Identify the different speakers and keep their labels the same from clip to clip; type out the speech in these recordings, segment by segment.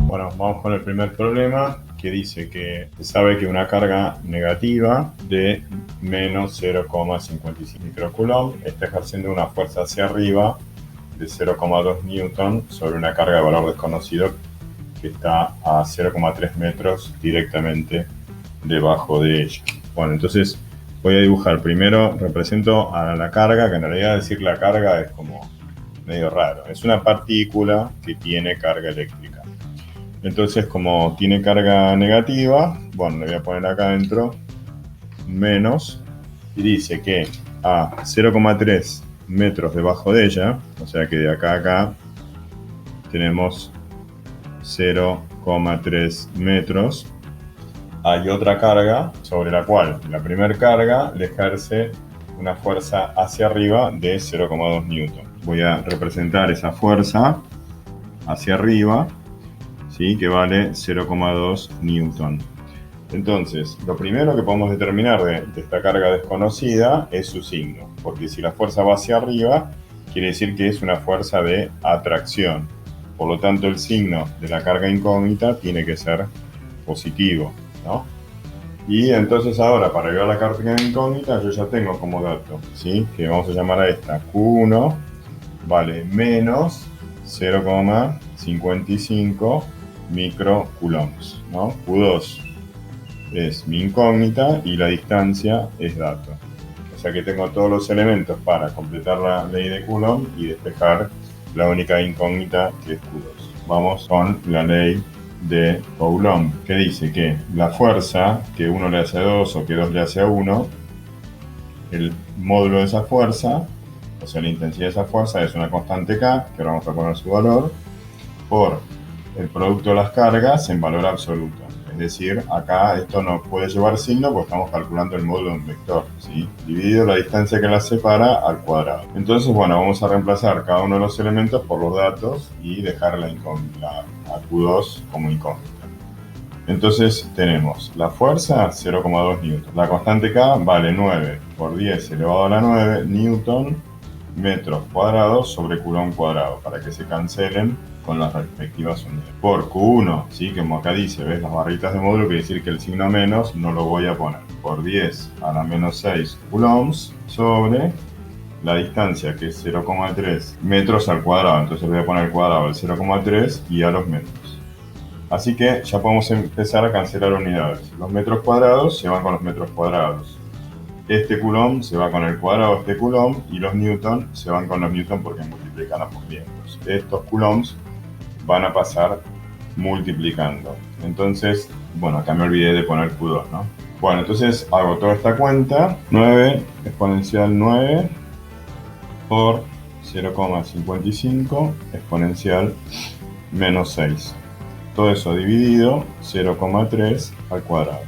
Speaker 1: Bueno, vamos con el primer problema, que dice que se sabe que una carga negativa de menos 0,55 microcoulomb está ejerciendo una fuerza hacia arriba de 0,2 newton sobre una carga de valor desconocido que está a 0,3 metros directamente debajo de ella. Bueno, entonces voy a dibujar. Primero represento a la carga, que en realidad decir la carga es como medio raro. Es una partícula que tiene carga eléctrica. Entonces, como tiene carga negativa, bueno, le voy a poner acá adentro menos, y dice que a 0,3 metros debajo de ella, o sea que de acá a acá tenemos 0,3 metros, hay otra carga sobre la cual la primera carga le ejerce una fuerza hacia arriba de 0,2 newton. Voy a representar esa fuerza hacia arriba, ¿sí? Que vale 0,2 newton. Entonces, lo primero que podemos determinar de esta carga desconocida es su signo, porque si la fuerza va hacia arriba, quiere decir que es una fuerza de atracción. Por lo tanto, el signo de la carga incógnita tiene que ser positivo, ¿no? Y entonces ahora, para llegar a la carga incógnita, yo ya tengo como dato, ¿sí? Que vamos a llamar a esta Q1 vale menos 0,55 microcoulombs, ¿no? Q2 es mi incógnita y la distancia es dato. O sea que tengo todos los elementos para completar la ley de Coulomb y despejar la única incógnita que es Q2. Vamos con la ley de Coulomb, que dice que la fuerza que 1 le hace a 2 o que 2 le hace a 1, el módulo de esa fuerza, o sea la intensidad de esa fuerza es una constante K, que ahora vamos a poner su valor, por el producto de las cargas en valor absoluto. Es decir, acá esto no puede llevar signo porque estamos calculando el módulo de un vector, ¿sí? Dividido la distancia que la separa al cuadrado. Entonces, bueno, vamos a reemplazar cada uno de los elementos por los datos y dejar la incógnita a Q2 como incógnita. Entonces tenemos la fuerza 0,2 newton. La constante K vale 9 por 10 elevado a la 9 newton metros cuadrados sobre coulomb cuadrado, para que se cancelen con las respectivas unidades. Por Q1, ¿sí? Como acá dice, ¿ves? Las barritas de módulo, quiere decir que el signo menos no lo voy a poner. Por 10 a la menos 6 coulombs sobre la distancia, que es 0,3 metros al cuadrado. Entonces voy a poner el cuadrado al 0,3 y a los metros. Así que ya podemos empezar a cancelar unidades. Los metros cuadrados se van con los metros cuadrados. Este coulomb se va con el cuadrado de este coulomb y los newton se van con los newton porque multiplican a movimientos. Estos coulombs van a pasar multiplicando. Entonces, bueno, acá me olvidé de poner Q2, ¿no? Bueno, entonces hago toda esta cuenta. 9 exponencial 9 por 0,55 exponencial menos 6. Todo eso dividido 0,3 al cuadrado.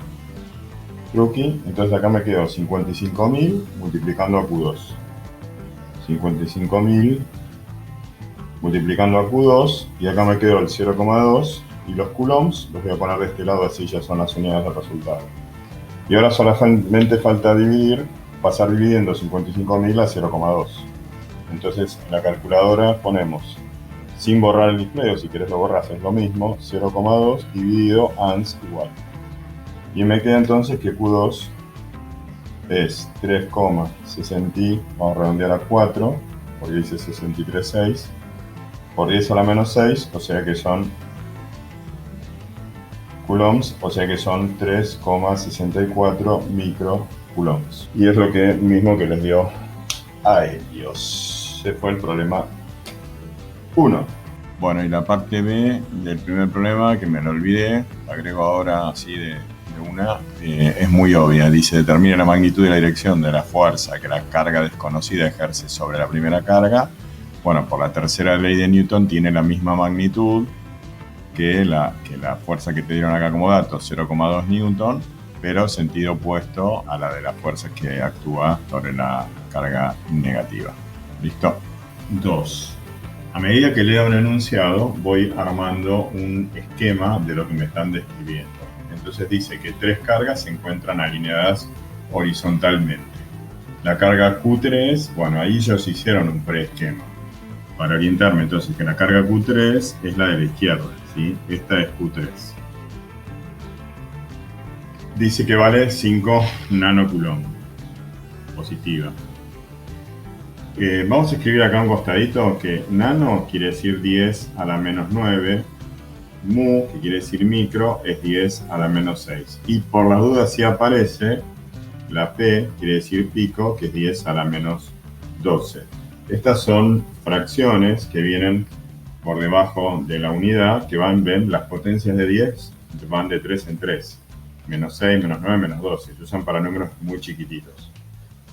Speaker 1: Truqui, entonces acá me quedó 55.000 multiplicando a Q2. 55.000 multiplicando a Q2 y acá me quedó el 0,2 y los coulombs los voy a poner de este lado, así ya son las unidades del resultado. Y ahora solamente falta pasar dividiendo 55.000 a 0,2. Entonces en la calculadora ponemos, sin borrar el display, o si querés lo borras, es lo mismo, 0,2 dividido ans igual. Y me queda entonces que Q2 es 3,60, vamos a redondear a 4, porque dice 63,6, por 10 a la menos 6, o sea que son coulombs, o sea que son 3,64 microcoulombs. Y es lo mismo que les dio a ellos. Se fue el problema 1. Bueno, y la parte B del primer problema, que me lo olvidé, agrego ahora así de una, es muy obvia. Dice, determina la magnitud y la dirección de la fuerza que la carga desconocida ejerce sobre la primera carga. Bueno, por la tercera ley de Newton tiene la misma magnitud que la fuerza que te dieron acá como dato, 0,2 newton, pero sentido opuesto a la de la fuerza que actúa sobre la carga negativa. ¿Listo? 2. A medida que leo un enunciado, voy armando un esquema de lo que me están describiendo. Entonces dice que 3 cargas se encuentran alineadas horizontalmente. La carga Q3, bueno, ahí ellos hicieron un preesquema. para orientarme entonces que la carga Q3 es la de la izquierda, ¿sí? Esta es Q3. Dice que vale 5 nanocoulomb, positiva. Vamos a escribir acá un costadito que nano quiere decir 10 a la menos 9, mu, que quiere decir micro, es 10 a la menos 6. Y por la duda si aparece, la P quiere decir pico, que es 10 a la menos 12. Estas son fracciones que vienen por debajo de la unidad, que ven, las potencias de 10 van de 3 en 3. Menos 6, menos 9, menos 12. Se usan para números muy chiquititos.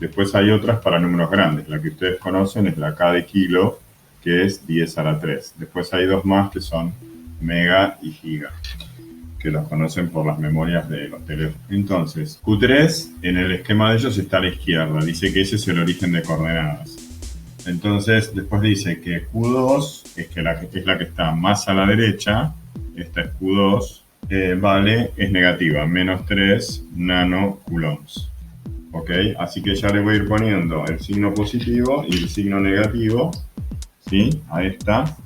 Speaker 1: Después hay otras para números grandes. La que ustedes conocen es la K de kilo, que es 10 a la 3. Después hay dos más que son mega y giga, que los conocen por las memorias de los teléfonos. Entonces, Q3 en el esquema de ellos está a la izquierda. Dice que ese es el origen de coordenadas. Entonces, después dice que Q2 es la que está más a la derecha. Esta es Q2. Es negativa, menos 3 nanocoulombs. ¿Ok? Así que ya le voy a ir poniendo el signo positivo y el signo negativo, ¿sí? A esta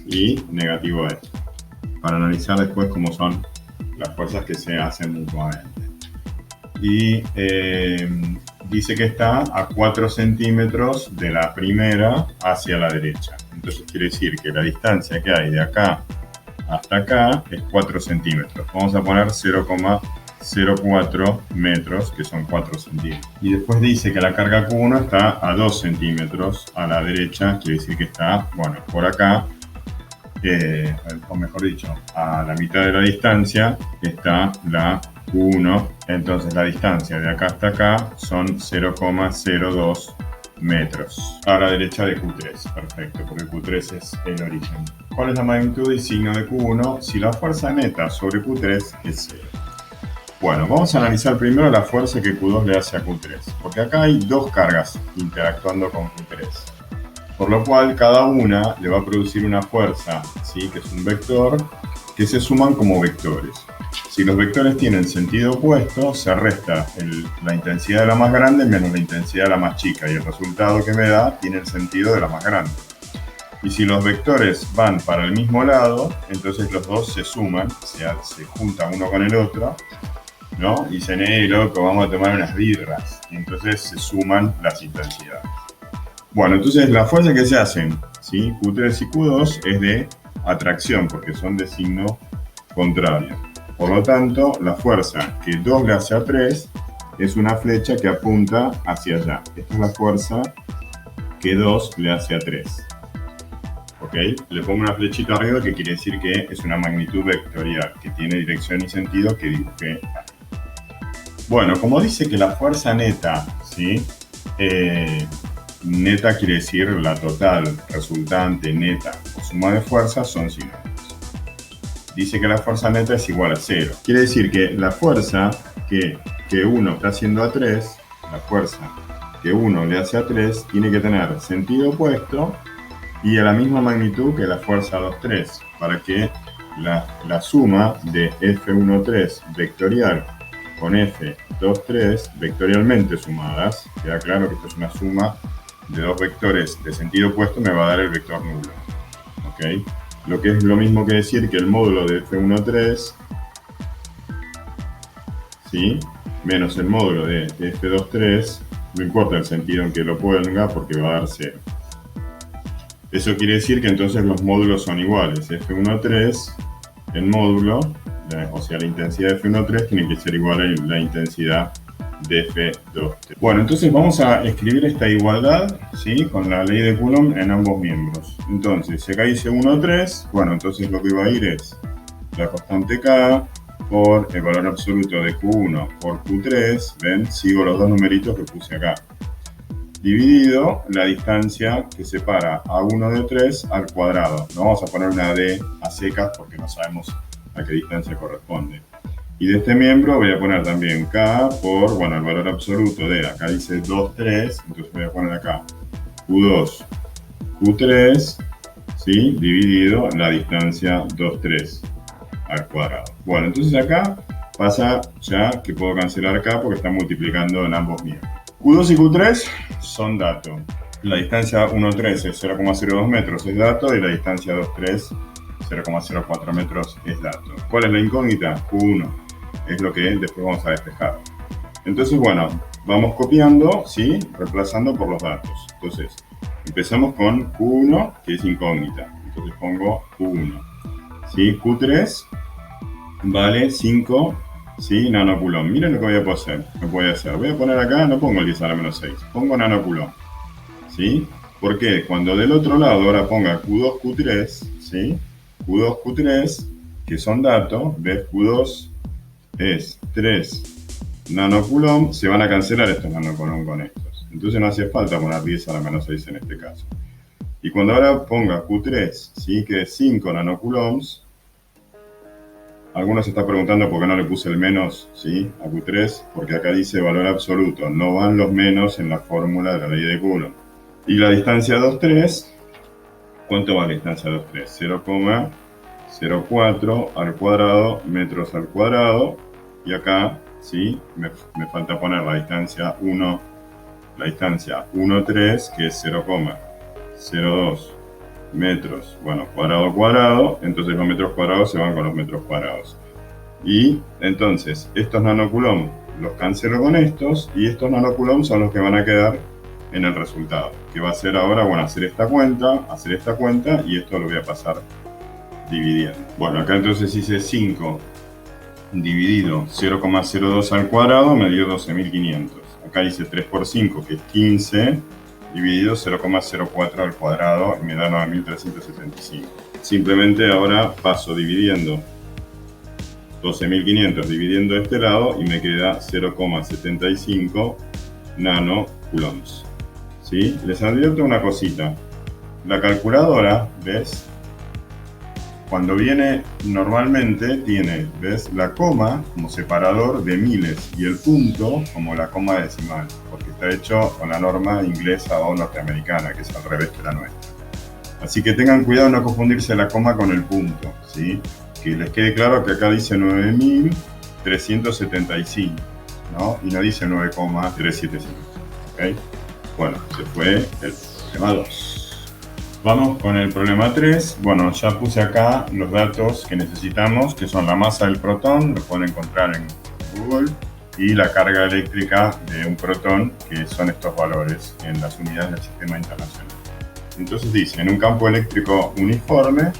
Speaker 1: y negativo a esta, para analizar después cómo son las fuerzas que se hacen mutuamente. Y dice que está a 4 centímetros de la primera hacia la derecha. Entonces quiere decir que la distancia que hay de acá hasta acá es 4 centímetros. Vamos a poner 0,04 metros, que son 4 centímetros. Y después dice que la carga Q1 está a 2 centímetros a la derecha, quiere decir que está, bueno, por acá, o mejor dicho, a la mitad de la distancia está la Q1. Entonces la distancia de acá hasta acá son 0,02 metros a la derecha de Q3. Perfecto, porque Q3 es el origen. ¿Cuál es la magnitud y signo de Q1 si la fuerza neta sobre Q3 es 0? Bueno, vamos a analizar primero la fuerza que Q2 le hace a Q3, porque acá hay dos cargas interactuando con Q3, por lo cual cada una le va a producir una fuerza, ¿sí? Que es un vector, que se suman como vectores. Si los vectores tienen sentido opuesto, se resta la intensidad de la más grande menos la intensidad de la más chica, y el resultado que me da tiene el sentido de la más grande. Y si los vectores van para el mismo lado, entonces los dos se suman, se juntan uno con el otro, ¿no? Y dicen, loco, vamos a tomar unas birras. Y entonces se suman las intensidades. Bueno, entonces las fuerzas que se hacen, ¿sí? Q3 y Q2 es de atracción, porque son de signo contrario. Por lo tanto, la fuerza que 2 le hace a 3 es una flecha que apunta hacia allá. Esta es la fuerza que 2 le hace a 3. ¿Ok? Le pongo una flechita arriba que quiere decir que es una magnitud vectorial, que tiene dirección y sentido que dibujé. Bueno, como dice que la fuerza neta, ¿sí? Neta quiere decir la total, resultante, neta o suma de fuerzas son sinónimos. Dice que la fuerza neta es igual a 0. Quiere decir que la fuerza que 1 está haciendo a 3, la fuerza que 1 le hace a 3, tiene que tener sentido opuesto y a la misma magnitud que la fuerza 2,3, para que la suma de F1,3 vectorial con F2,3 vectorialmente sumadas, queda claro que esto es una suma de dos vectores de sentido opuesto, me va a dar el vector nulo. ¿Ok? Lo que es lo mismo que decir que el módulo de F1,3, ¿sí? Menos el módulo de F2,3, no importa el sentido en que lo ponga porque va a dar 0. Eso quiere decir que entonces los módulos son iguales. F1,3, el módulo, o sea la intensidad de F1,3 tiene que ser igual a la intensidad de F2,3. Bueno, entonces vamos a escribir esta igualdad, ¿sí? Con la ley de Coulomb en ambos miembros. Entonces, si acá dice 1,3, bueno, entonces lo que va a ir es la constante K por el valor absoluto de Q1 por Q3, ¿ven? Sigo los dos numeritos que puse acá, dividido la distancia que separa a 1 de 3 al cuadrado. No vamos a poner una D a secas porque no sabemos a qué distancia corresponde. Y de este miembro voy a poner también K por, bueno, el valor absoluto de, acá dice 2,3, entonces voy a poner acá Q2, Q3, ¿sí? Dividido la distancia 2,3 al cuadrado. Bueno, entonces acá pasa ya que puedo cancelar acá porque está multiplicando en ambos miembros. Q2 y Q3 son datos. La distancia 1,3 es 0,02 metros, es dato, y la distancia 2,3, 0,04 metros es dato. ¿Cuál es la incógnita? Q1, es lo que después vamos a despejar. Entonces, bueno, vamos copiando, ¿sí? Reemplazando por los datos. Entonces, empezamos con Q1, que es incógnita. Entonces pongo Q1. ¿Sí? Q3 vale 5, ¿sí? Nanocoulomb. Miren lo que voy a hacer. Voy a poner acá, no pongo el 10 a la menos 6, pongo nanocoulomb. ¿Sí? ¿Por qué? Cuando del otro lado ahora ponga Q2, Q3, ¿sí? Q2, Q3, que son datos, ¿ves? Q2 es 3 nanocoulomb, se van a cancelar estos nanocoulomb con estos. Entonces no hace falta poner 10 a la menos 6 en este caso. Y cuando ahora ponga Q3, ¿sí? Que es 5 nanocoulombs, algunos se están preguntando por qué no le puse el menos, ¿sí? A Q3, porque acá dice valor absoluto, no van los menos en la fórmula de la ley de Coulomb. Y la distancia 2,3, ¿cuánto va la distancia 2,3? 0,04 al cuadrado metros al cuadrado. Y acá, ¿sí? Me falta poner la distancia 1, la distancia 1,3, que es 0,02 metros, bueno, cuadrado cuadrado. Entonces los metros cuadrados se van con los metros cuadrados. Y entonces estos nanocoulomb los cancelo con estos, y estos nanocoulomb son los que van a quedar en el resultado, que va a ser ahora, bueno, hacer esta cuenta, y esto lo voy a pasar dividiendo. Bueno, acá entonces hice 5 dividido 0,02 al cuadrado, me dio 12.500. Acá hice 3 por 5, que es 15, dividido 0,04 al cuadrado, y me da 9.375. Simplemente ahora paso dividiendo 12.500 dividiendo este lado, y me queda 0,75 nanocoulombs. ¿Sí? Les advierto una cosita. La calculadora, ¿ves? Cuando viene, normalmente tiene, ¿ves? La coma como separador de miles y el punto como la coma decimal, porque está hecho con la norma inglesa o norteamericana, que es al revés que la nuestra. Así que tengan cuidado de no confundirse la coma con el punto, ¿sí? Que les quede claro que acá dice 9.375, ¿no? Y no dice 9,375, ¿ok? Bueno, se fue el problema 2. Vamos con el problema 3. Bueno, ya puse acá los datos que necesitamos, que son la masa del protón, lo pueden encontrar en Google, y la carga eléctrica de un protón, que son estos valores en las unidades del sistema internacional. Entonces dice, en un campo eléctrico uniforme,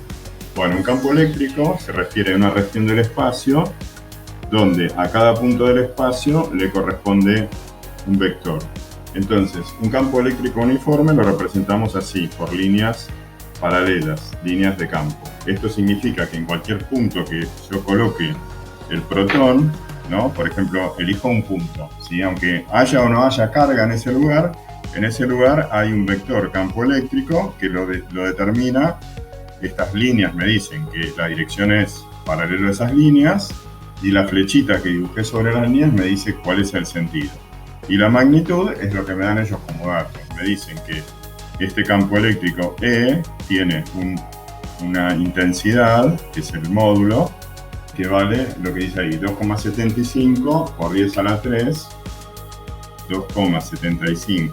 Speaker 1: bueno, un campo eléctrico se refiere a una región del espacio donde a cada punto del espacio le corresponde un vector. Entonces, un campo eléctrico uniforme lo representamos así, por líneas paralelas, líneas de campo. Esto significa que en cualquier punto que yo coloque el protón, ¿no? Por ejemplo, elijo un punto, ¿sí? Aunque haya o no haya carga en ese lugar hay un vector campo eléctrico que lo determina. Estas líneas me dicen que la dirección es paralelo a esas líneas, y la flechita que dibujé sobre las líneas me dice cuál es el sentido. Y la magnitud es lo que me dan ellos como datos. Me dicen que este campo eléctrico E tiene una intensidad, que es el módulo, que vale lo que dice ahí, 2,75 por 10 a la 3, 2,75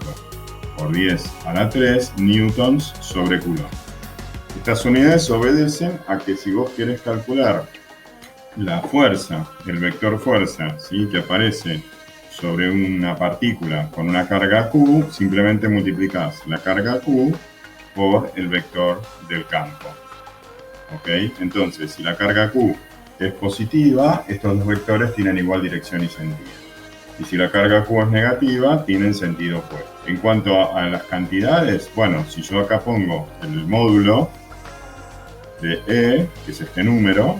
Speaker 1: por 10 a la 3 newtons sobre coulomb. Estas unidades obedecen a que si vos querés calcular la fuerza, el vector fuerza, ¿sí? Que aparece sobre una partícula con una carga Q, simplemente multiplicás la carga Q por el vector del campo. ¿Ok? Entonces, si la carga Q es positiva, estos dos vectores tienen igual dirección y sentido. Y si la carga Q es negativa, tienen sentido opuesto. En cuanto a las cantidades, bueno, si yo acá pongo el módulo de E, que es este número,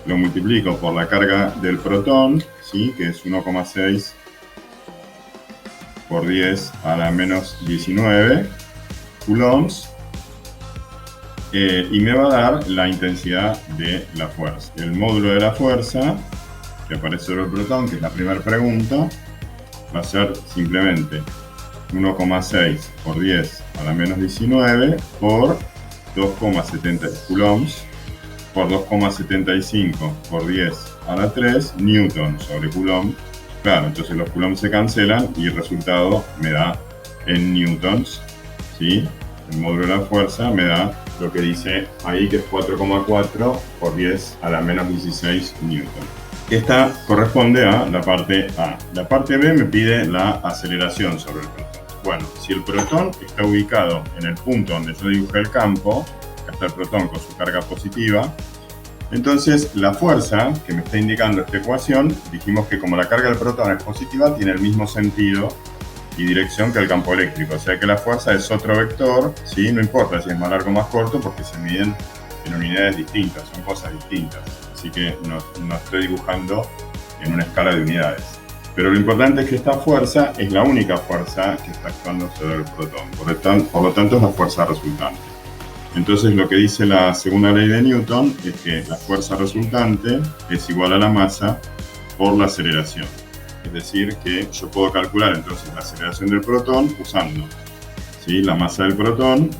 Speaker 1: lo multiplico por la carga del protón, ¿sí? Que es 1,6 por 10 a la menos 19 coulombs, y me va a dar la intensidad de la fuerza. El módulo de la fuerza, que aparece sobre el protón, que es la primera pregunta, va a ser simplemente 1,6 por 10 a la menos 19 por 2,70 coulombs por 2,75 por 10 a la 3 newton sobre coulomb. Claro, entonces los coulombs se cancelan y el resultado me da en newtons ¿sí? El módulo de la fuerza me da lo que dice ahí, que es 4,4 por 10 a la menos 16 newton. Esta corresponde a la parte A. La parte B me pide la aceleración sobre el protón. Bueno, si el protón está ubicado en el punto donde yo dibujé el campo, acá está el protón con su carga positiva, entonces la fuerza que me está indicando esta ecuación, dijimos que como la carga del protón es positiva, tiene el mismo sentido y dirección que el campo eléctrico. O sea que la fuerza es otro vector, ¿sí? No importa si es más largo o más corto, porque se miden en unidades distintas, son cosas distintas. Así que no estoy dibujando en una escala de unidades. Pero lo importante es que esta fuerza es la única fuerza que está actuando sobre el protón. Por lo tanto, es la fuerza resultante. Entonces, lo que dice la segunda ley de Newton es que la fuerza resultante es igual a la masa por la aceleración. Es decir, que yo puedo calcular entonces la aceleración del protón usando, ¿sí?, la masa del protón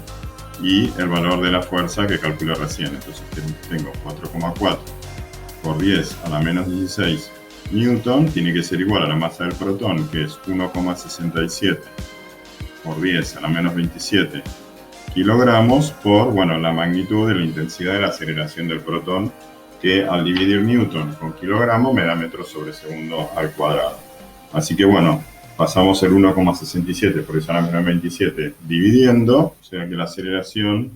Speaker 1: y el valor de la fuerza que calculé recién. Entonces tengo 4,4 por 10 a la menos 16 newton, tiene que ser igual a la masa del protón, que es 1,67 por 10 a la menos 27 kilogramos por, bueno, la magnitud de la intensidad de la aceleración del protón, que al dividir newton con kilogramo me da metros sobre segundo al cuadrado. Así que bueno, pasamos el 1,67 por 10 a la menos 27 dividiendo, o sea que la aceleración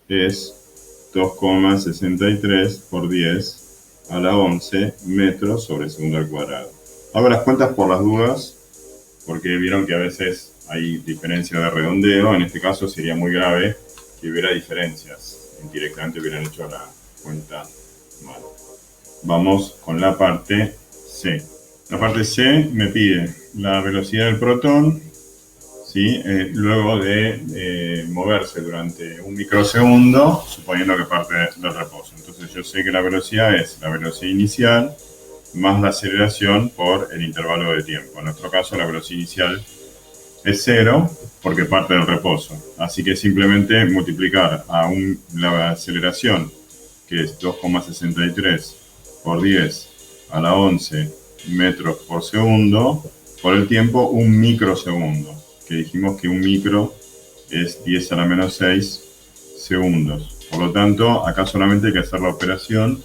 Speaker 1: es 2,63 por 10 a la 11 metros sobre segundo al cuadrado. Hago las cuentas por las dudas, porque vieron que a veces hay diferencia de redondeo. En este caso sería muy grave que hubiera diferencias. Indirectamente hubieran hecho la cuenta mal. Vamos con la parte C. La parte C me pide la velocidad del protón, ¿sí?, luego de moverse durante un microsegundo, suponiendo que parte del reposo. Entonces yo sé que la velocidad es la velocidad inicial más la aceleración por el intervalo de tiempo. En nuestro caso la velocidad inicial es 0 porque parte del reposo. Así que simplemente multiplicar la aceleración, que es 2,63 por 10 a la 11 metros por segundo, por el tiempo, un microsegundo, que dijimos que un micro es 10 a la menos 6 segundos. Por lo tanto, acá solamente hay que hacer la operación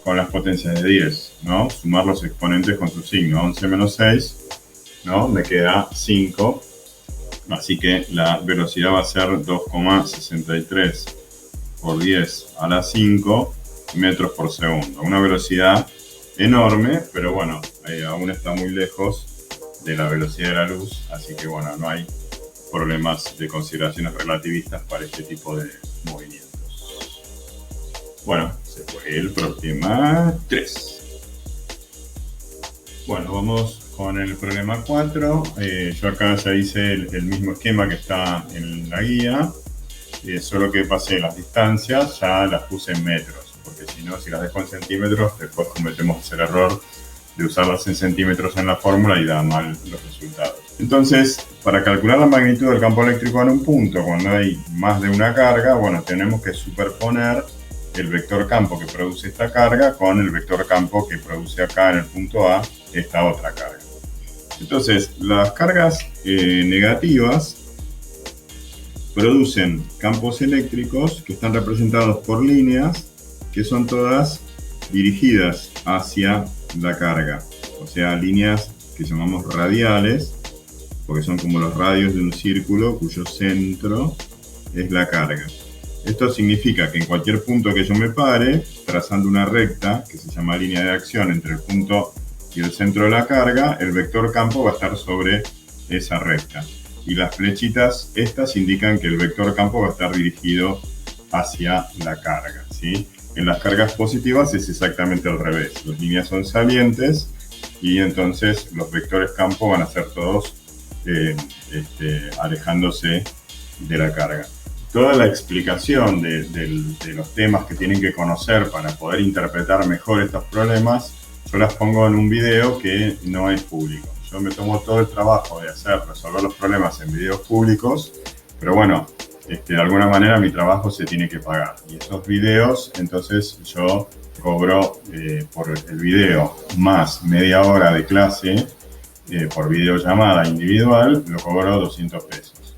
Speaker 1: con las potencias de 10, ¿no? Sumar los exponentes con su signo. 11 menos 6, ¿no?, me queda 5. Así que la velocidad va a ser 2,63 por 10 a la 5 metros por segundo. Una velocidad enorme, pero bueno, aún está muy lejos de la velocidad de la luz, así que bueno, no hay problemas de consideraciones relativistas para este tipo de movimientos. Bueno, se fue el problema 3. Bueno, vamos con el problema 4. Yo acá ya hice el mismo esquema que está en la guía, solo que pasé las distancias, ya las puse en metros, porque si no, si las dejo en centímetros, después cometemos el error de usarlas en centímetros en la fórmula y da mal los resultados. Entonces, para calcular la magnitud del campo eléctrico en un punto, cuando hay más de una carga, bueno, tenemos que superponer el vector campo que produce esta carga con el vector campo que produce acá en el punto A esta otra carga. Entonces, las cargas negativas producen campos eléctricos que están representados por líneas que son todas dirigidas hacia la carga. O sea, líneas que llamamos radiales, porque son como los radios de un círculo cuyo centro es la carga. Esto significa que en cualquier punto que yo me pare, trazando una recta que se llama línea de acción entre el punto y el centro de la carga, el vector campo va a estar sobre esa recta. Y las flechitas estas indican que el vector campo va a estar dirigido hacia la carga, ¿sí? En las cargas positivas es exactamente al revés. Las líneas son salientes y entonces los vectores campo van a ser todos alejándose de la carga. Toda la explicación de los temas que tienen que conocer para poder interpretar mejor estos problemas, yo las pongo en un video que no es público. Yo me tomo todo el trabajo de resolver los problemas en videos públicos, pero bueno, de alguna manera mi trabajo se tiene que pagar. Y esos videos, entonces yo cobro por el video más media hora de clase, por videollamada individual, lo cobro 200 pesos.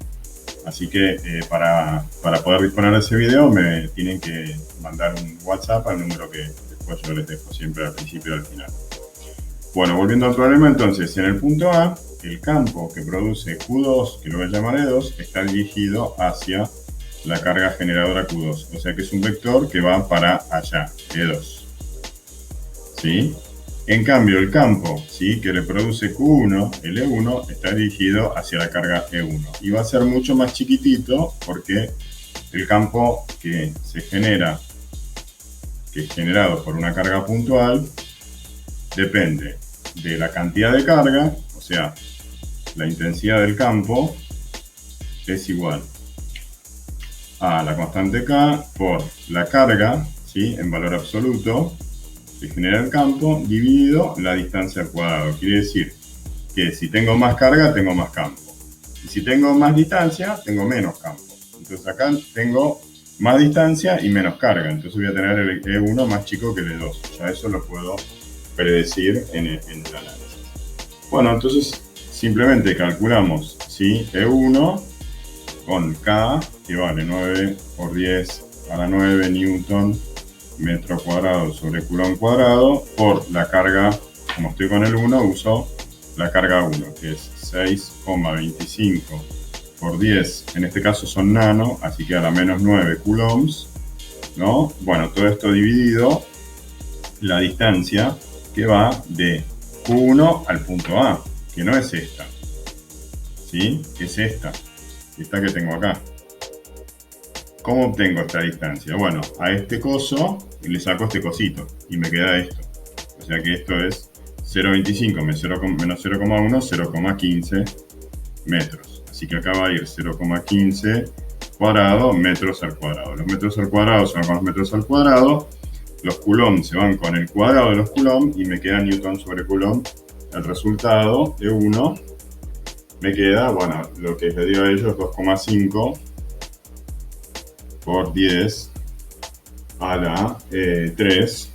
Speaker 1: Así que para poder disponer de ese video me tienen que mandar un WhatsApp al número que después yo les dejo siempre al principio y al final. Bueno, volviendo al problema, entonces, en el punto A, el campo que produce Q2, que lo voy a llamar E2, está dirigido hacia la carga generadora Q2. O sea que es un vector que va para allá, E2. ¿Sí? En cambio, el campo, ¿sí?, que le produce Q1, el E1, está dirigido hacia la carga E1. Y va a ser mucho más chiquitito porque el campo que se genera, que es generado por una carga puntual, depende de la cantidad de carga, o sea, la intensidad del campo es igual a la constante K por la carga, ¿sí?, en valor absoluto que genera el campo, dividido la distancia al cuadrado. Quiere decir que si tengo más carga, tengo más campo. Y si tengo más distancia, tengo menos campo. Entonces acá tengo más distancia y menos carga. Entonces voy a tener el E1 más chico que el E2. Ya eso lo puedo predecir en el análisis. Bueno, entonces simplemente calculamos, ¿sí?, E1 con K, que vale 9 por 10 a la 9 newton metro cuadrado sobre coulomb cuadrado, por la carga. Como estoy con el 1, uso la carga 1, que es 6,25 por 10. En este caso son nano, así que a la menos 9 coulombs, ¿no? Bueno, todo esto dividido la distancia que va de Q1 al punto A, que no es esta, ¿sí?, es esta que tengo acá. ¿Cómo obtengo esta distancia? Bueno, a este coso le saco este cosito y me queda esto. O sea que esto es 0,25 menos 0,1, 0,15 metros. Así que acá va a ir 0,15 cuadrado metros al cuadrado. Los metros al cuadrado se van con los metros al cuadrado. Los coulombs se van con el cuadrado de los coulombs y me queda newton sobre coulomb. El resultado de 1 me queda, bueno, lo que les digo a ellos, 2,5 por 10 a la 3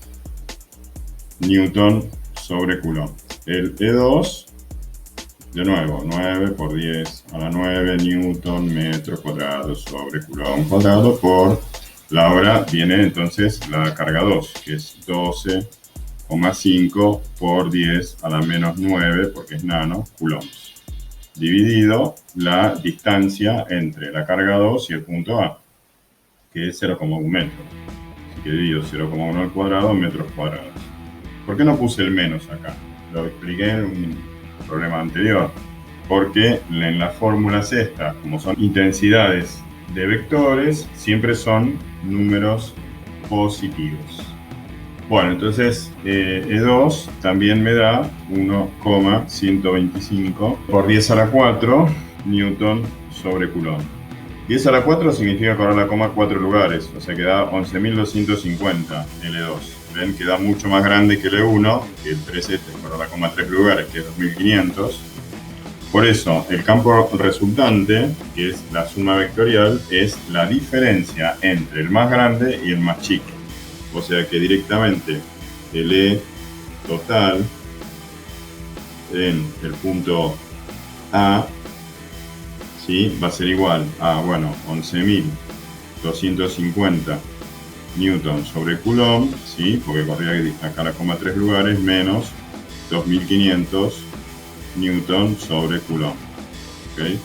Speaker 1: newton sobre coulomb. El E2, de nuevo, 9 por 10 a la 9 newton metro cuadrado sobre coulomb cuadrado por la hora. Viene entonces la carga 2, que es 12,5 por 10 a la menos 9, porque es nano, coulombs, dividido la distancia entre la carga 2 y el punto A, que es 0,1 metro. Así que divido 0,1 al cuadrado en metros cuadrados. ¿Por qué no puse el menos acá? Lo expliqué en un problema anterior. Porque en las fórmulas estas, como son intensidades de vectores, siempre son números positivos. Bueno, entonces E2 también me da 1,125 por 10 a la 4 newton sobre coulomb. 10 a la 4 significa correr la coma 4 lugares, o sea que da 11.250 L2. Ven que da mucho más grande que el E1, que el 3 este, correr la coma 3 lugares, que es 2.500. Por eso, el campo resultante, que es la suma vectorial, es la diferencia entre el más grande y el más chico. O sea que directamente el E total en el punto A, ¿sí?, va a ser igual a, bueno, 11.250 newton sobre coulomb, ¿sí?, porque corría acá la coma 3 lugares, menos 2.500 newton sobre coulomb. ¿Okay?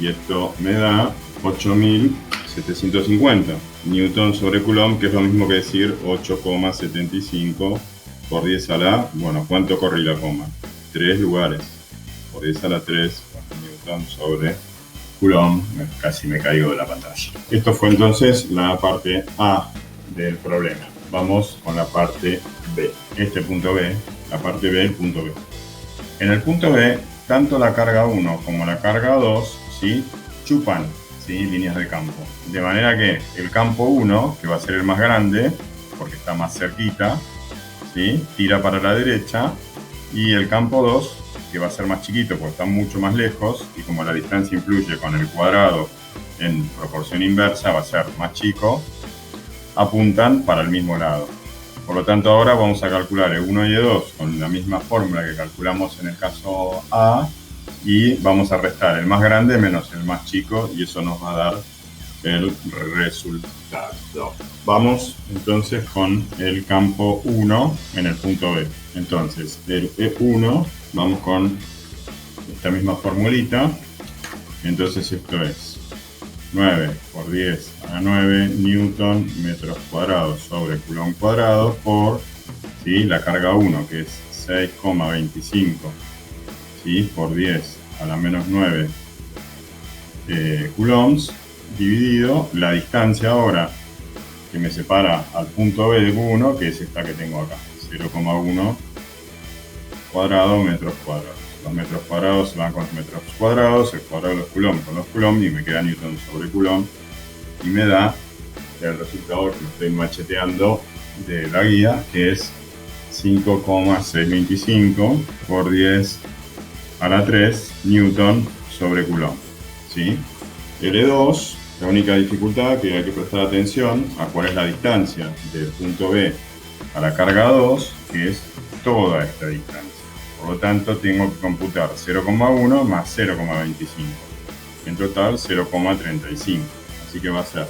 Speaker 1: Y esto me da 8.750 newton sobre coulomb, que es lo mismo que decir 8,75 por 10 a la, bueno, ¿cuánto corrí la coma? 3 lugares, por 10 a la 3 newton sobre coulomb. Casi me caigo de la pantalla. Esto fue entonces la parte A del problema. Vamos con la parte B. Este punto B, la parte B, el punto B. En el punto B, tanto la carga 1 como la carga 2, ¿sí?, chupan, ¿sí?, líneas de campo. De manera que el campo 1, que va a ser el más grande, porque está más cerquita, ¿sí?, tira para la derecha, y el campo 2, que va a ser más chiquito porque está mucho más lejos, y como la distancia influye con el cuadrado en proporción inversa, va a ser más chico, apuntan para el mismo lado. Por lo tanto, ahora vamos a calcular E1 y E2 con la misma fórmula que calculamos en el caso A, y vamos a restar el más grande menos el más chico y eso nos va a dar el resultado. Vamos entonces con el campo 1 en el punto B. Entonces, el E1, vamos con esta misma formulita. Entonces esto es 9 por 10 a la 9 newton metros cuadrados sobre coulomb cuadrado por, ¿sí?, la carga 1, que es 6,25, ¿sí?, por 10 a la menos 9 coulombs, dividido la distancia ahora que me separa al punto B de Q1, que es esta que tengo acá, 0,1 cuadrado metros cuadrados. Los metros cuadrados se van con los metros cuadrados, el cuadrado de los coulombs con los coulombs, y me queda newton sobre coulomb, y me da el resultado que estoy macheteando de la guía, que es 5,625 por 10 a la 3 newton sobre coulomb, ¿sí? L2, la única dificultad que hay que prestar atención a cuál es la distancia del punto B a la carga 2, que es toda esta distancia. Por lo tanto, tengo que computar 0,1 más 0,25. En total, 0,35. Así que va a ser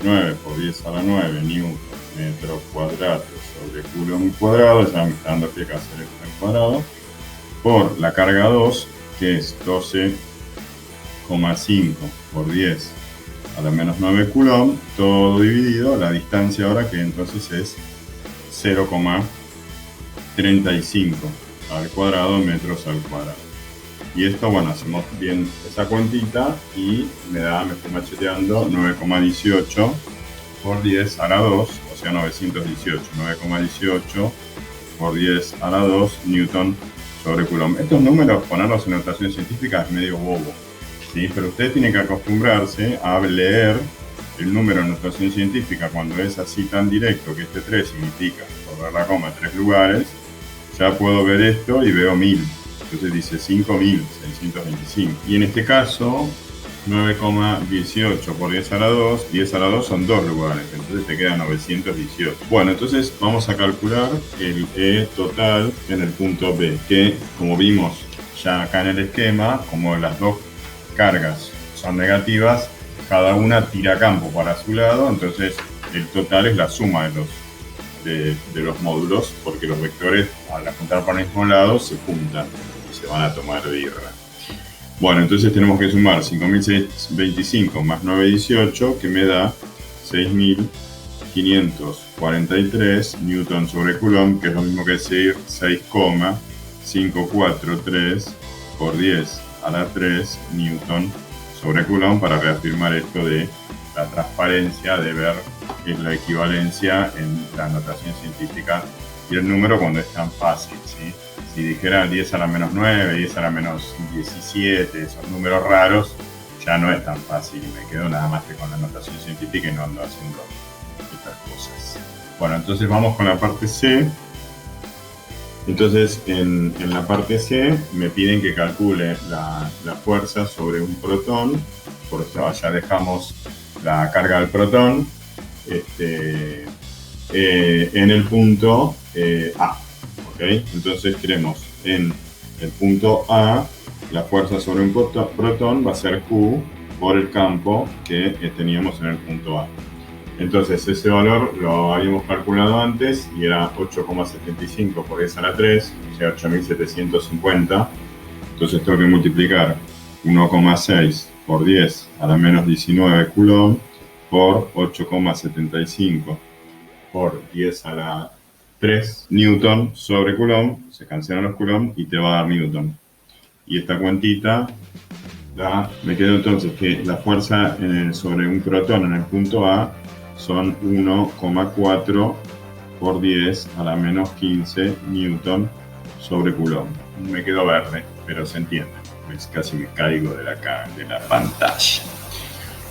Speaker 1: 9 por 10 a la 9 newton metro cuadrado sobre coulomb cuadrado, ya me está dando pie a hacer esto al cuadrado, por la carga 2, que es 12,5 por 10 a la menos 9 coulomb, todo dividido, la distancia ahora que entonces es 0,35 al cuadrado metros al cuadrado. Y esto, bueno, hacemos bien esa cuentita y me estoy macheteando 9,18 por 10 a la 2, o sea 918, 9,18 por 10 a la 2 newton sobre coulomb. Estos números, ponerlos en notación científica es medio bobo, ¿sí? Pero ustedes tienen que acostumbrarse a leer el número en notación científica cuando es así tan directo, que este 3 significa correr la coma 3 lugares. Ya puedo ver esto y veo 1000. Entonces dice 5.625. Y en este caso, 9,18 por 10 a la 2. 10 a la 2 son 2 lugares. Entonces te queda 918. Bueno, entonces vamos a calcular el E total en el punto B. Que, como vimos ya acá en el esquema, como las dos cargas son negativas, cada una tira campo para su lado. Entonces el total es la suma de los módulos, porque los vectores al apuntar para el mismo lado se juntan y se van a tomar birra. Bueno, entonces tenemos que sumar 5.625 más 918, que me da 6.543 newton sobre coulomb, que es lo mismo que decir 6,543 por 10 a la 3 newton sobre coulomb, para reafirmar esto de la transparencia de ver la equivalencia en la notación científica y el número cuando es tan fácil, ¿sí? Si dijera 10 a la menos 9, 10 a la menos 17, esos números raros, ya no es tan fácil y me quedo nada más que con la notación científica y no ando haciendo estas cosas. Bueno, entonces vamos con la parte C. Entonces en la parte C me piden que calcule la fuerza sobre un protón. Por eso ya dejamos la carga del protón en el punto A, ¿okay? Entonces queremos en el punto A la fuerza sobre un protón va a ser Q por el campo que teníamos en el punto A. Entonces ese valor lo habíamos calculado antes y era 8,75 por 10 a la 3, o sea 8.750. Entonces tengo que multiplicar 1,6 por 10 a la menos 19 coulomb por 8,75 por 10 a la 3 newton sobre coulomb. Se cancelan los coulomb y te va a dar newton. Y esta cuentita me quedó entonces que la fuerza sobre un protón en el punto A son 1,4 por 10 a la menos 15 newton sobre coulomb. Me quedó verde, pero se entiende. Casi me caigo de la pantalla.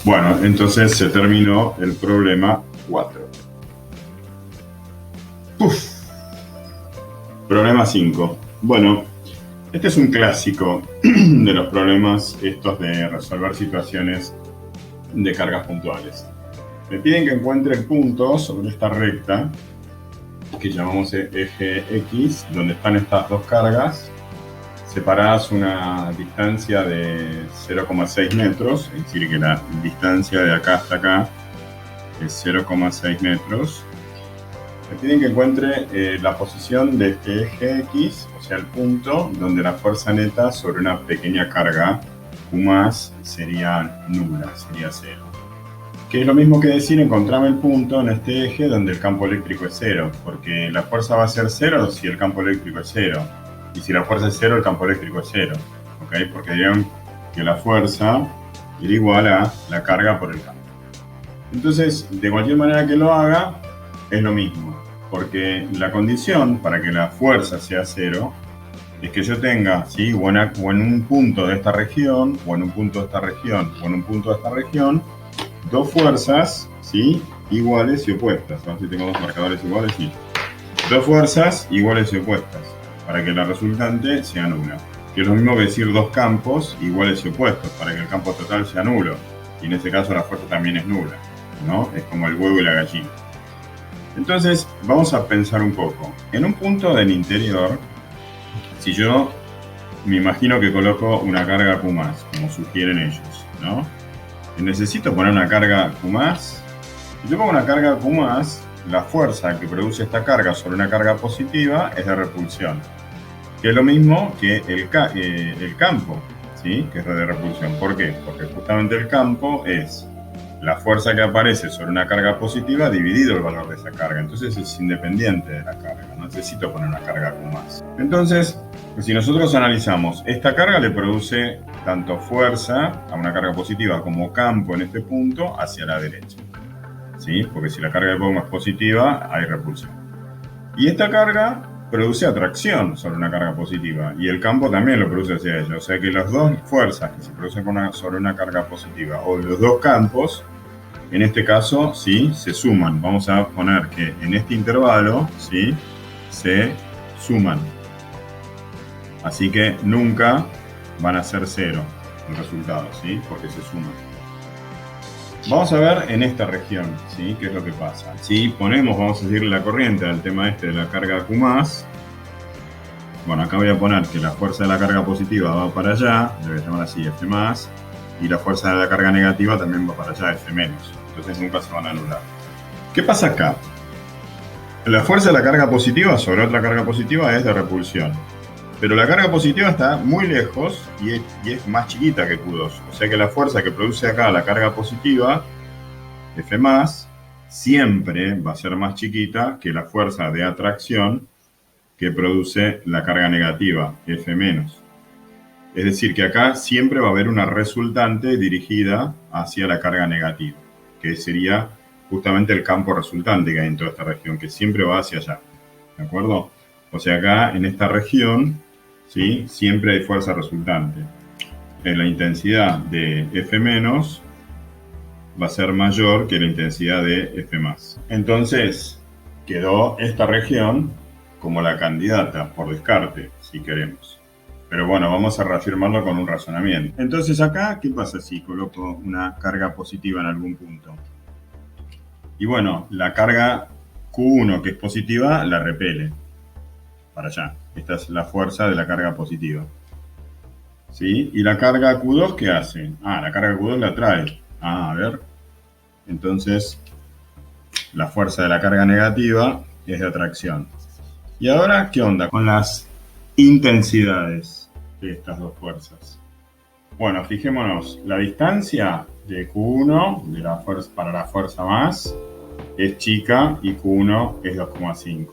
Speaker 1: Bueno, entonces se terminó el problema 4. Problema 5. Bueno, este es un clásico de los problemas estos de resolver situaciones de cargas puntuales. Me piden que encuentre puntos sobre esta recta que llamamos eje X, donde están estas dos cargas, separadas una distancia de 0,6 metros, es decir, que la distancia de acá hasta acá es 0,6 metros. Me piden que encuentre la posición de este eje X, o sea, el punto donde la fuerza neta sobre una pequeña carga Q más sería nula, sería cero. Que es lo mismo que decir, encontrame el punto en este eje donde el campo eléctrico es cero, porque la fuerza va a ser cero si el campo eléctrico es cero. Y si la fuerza es cero, el campo eléctrico es cero. ¿Okay? Porque dirían que la fuerza era igual a la carga por el campo. Entonces, de cualquier manera que lo haga, es lo mismo. Porque la condición para que la fuerza sea cero es que yo tenga, ¿sí? o en un punto de esta región, o en un punto de esta región, o en un punto de esta región, dos fuerzas, ¿sí? iguales y opuestas. ¿No? Si tengo dos marcadores iguales, sí. Dos fuerzas iguales y opuestas, para que la resultante sea nula. Que es lo mismo que decir dos campos iguales y opuestos, para que el campo total sea nulo. Y en ese caso la fuerza también es nula, ¿no? Es como el huevo y la gallina. Entonces, vamos a pensar un poco. En un punto del interior, si yo me imagino que coloco una carga Q+, como sugieren ellos, ¿no? Y necesito poner una carga Q+. Si yo pongo una carga Q+, la fuerza que produce esta carga sobre una carga positiva es de repulsión, que es lo mismo que el campo, ¿sí? que es de repulsión. ¿Por qué? Porque justamente el campo es la fuerza que aparece sobre una carga positiva dividido el valor de esa carga. Entonces es independiente de la carga, no necesito poner una carga Q+. Entonces, si nosotros analizamos, esta carga le produce tanto fuerza a una carga positiva como campo en este punto hacia la derecha. ¿Sí? Porque si la carga de plasma es positiva, hay repulsión. Y esta carga produce atracción sobre una carga positiva, y el campo también lo produce hacia ella. O sea que las dos fuerzas que se producen sobre una carga positiva, o los dos campos, en este caso, ¿sí? se suman. Vamos a poner que en este intervalo, ¿sí? se suman. Así que nunca van a ser cero el resultado, ¿sí? porque se suman. Vamos a ver en esta región, ¿sí? qué es lo que pasa. Si ponemos, vamos a seguir la corriente al tema este de la carga Q+, bueno, acá voy a poner que la fuerza de la carga positiva va para allá, le voy a llamar así F+, y la fuerza de la carga negativa también va para allá, F-. Entonces nunca se van a anular. ¿Qué pasa acá? La fuerza de la carga positiva sobre otra carga positiva es de repulsión. Pero la carga positiva está muy lejos y es más chiquita que Q2. O sea que la fuerza que produce acá la carga positiva, F+, siempre va a ser más chiquita que la fuerza de atracción que produce la carga negativa, F-. Es decir, que acá siempre va a haber una resultante dirigida hacia la carga negativa, que sería justamente el campo resultante que hay en toda esta región, que siempre va hacia allá. ¿De acuerdo? O sea, acá en esta región, ¿sí? siempre hay fuerza resultante. La intensidad de F- va a ser mayor que la intensidad de F+. Entonces, quedó esta región como la candidata, por descarte, si queremos. Pero bueno, vamos a reafirmarlo con un razonamiento. Entonces acá, ¿qué pasa si coloco una carga positiva en algún punto? Y bueno, la carga Q1, que es positiva, la repele para allá. Esta es la fuerza de la carga positiva. ¿Sí? ¿Y la carga Q2 qué hace? La carga Q2 la atrae. A ver. Entonces, la fuerza de la carga negativa es de atracción. ¿Y ahora qué onda con las intensidades de estas dos fuerzas? Bueno, fijémonos, la distancia de Q1 de la fuerza, para la fuerza más es chica y Q1 es 2,5.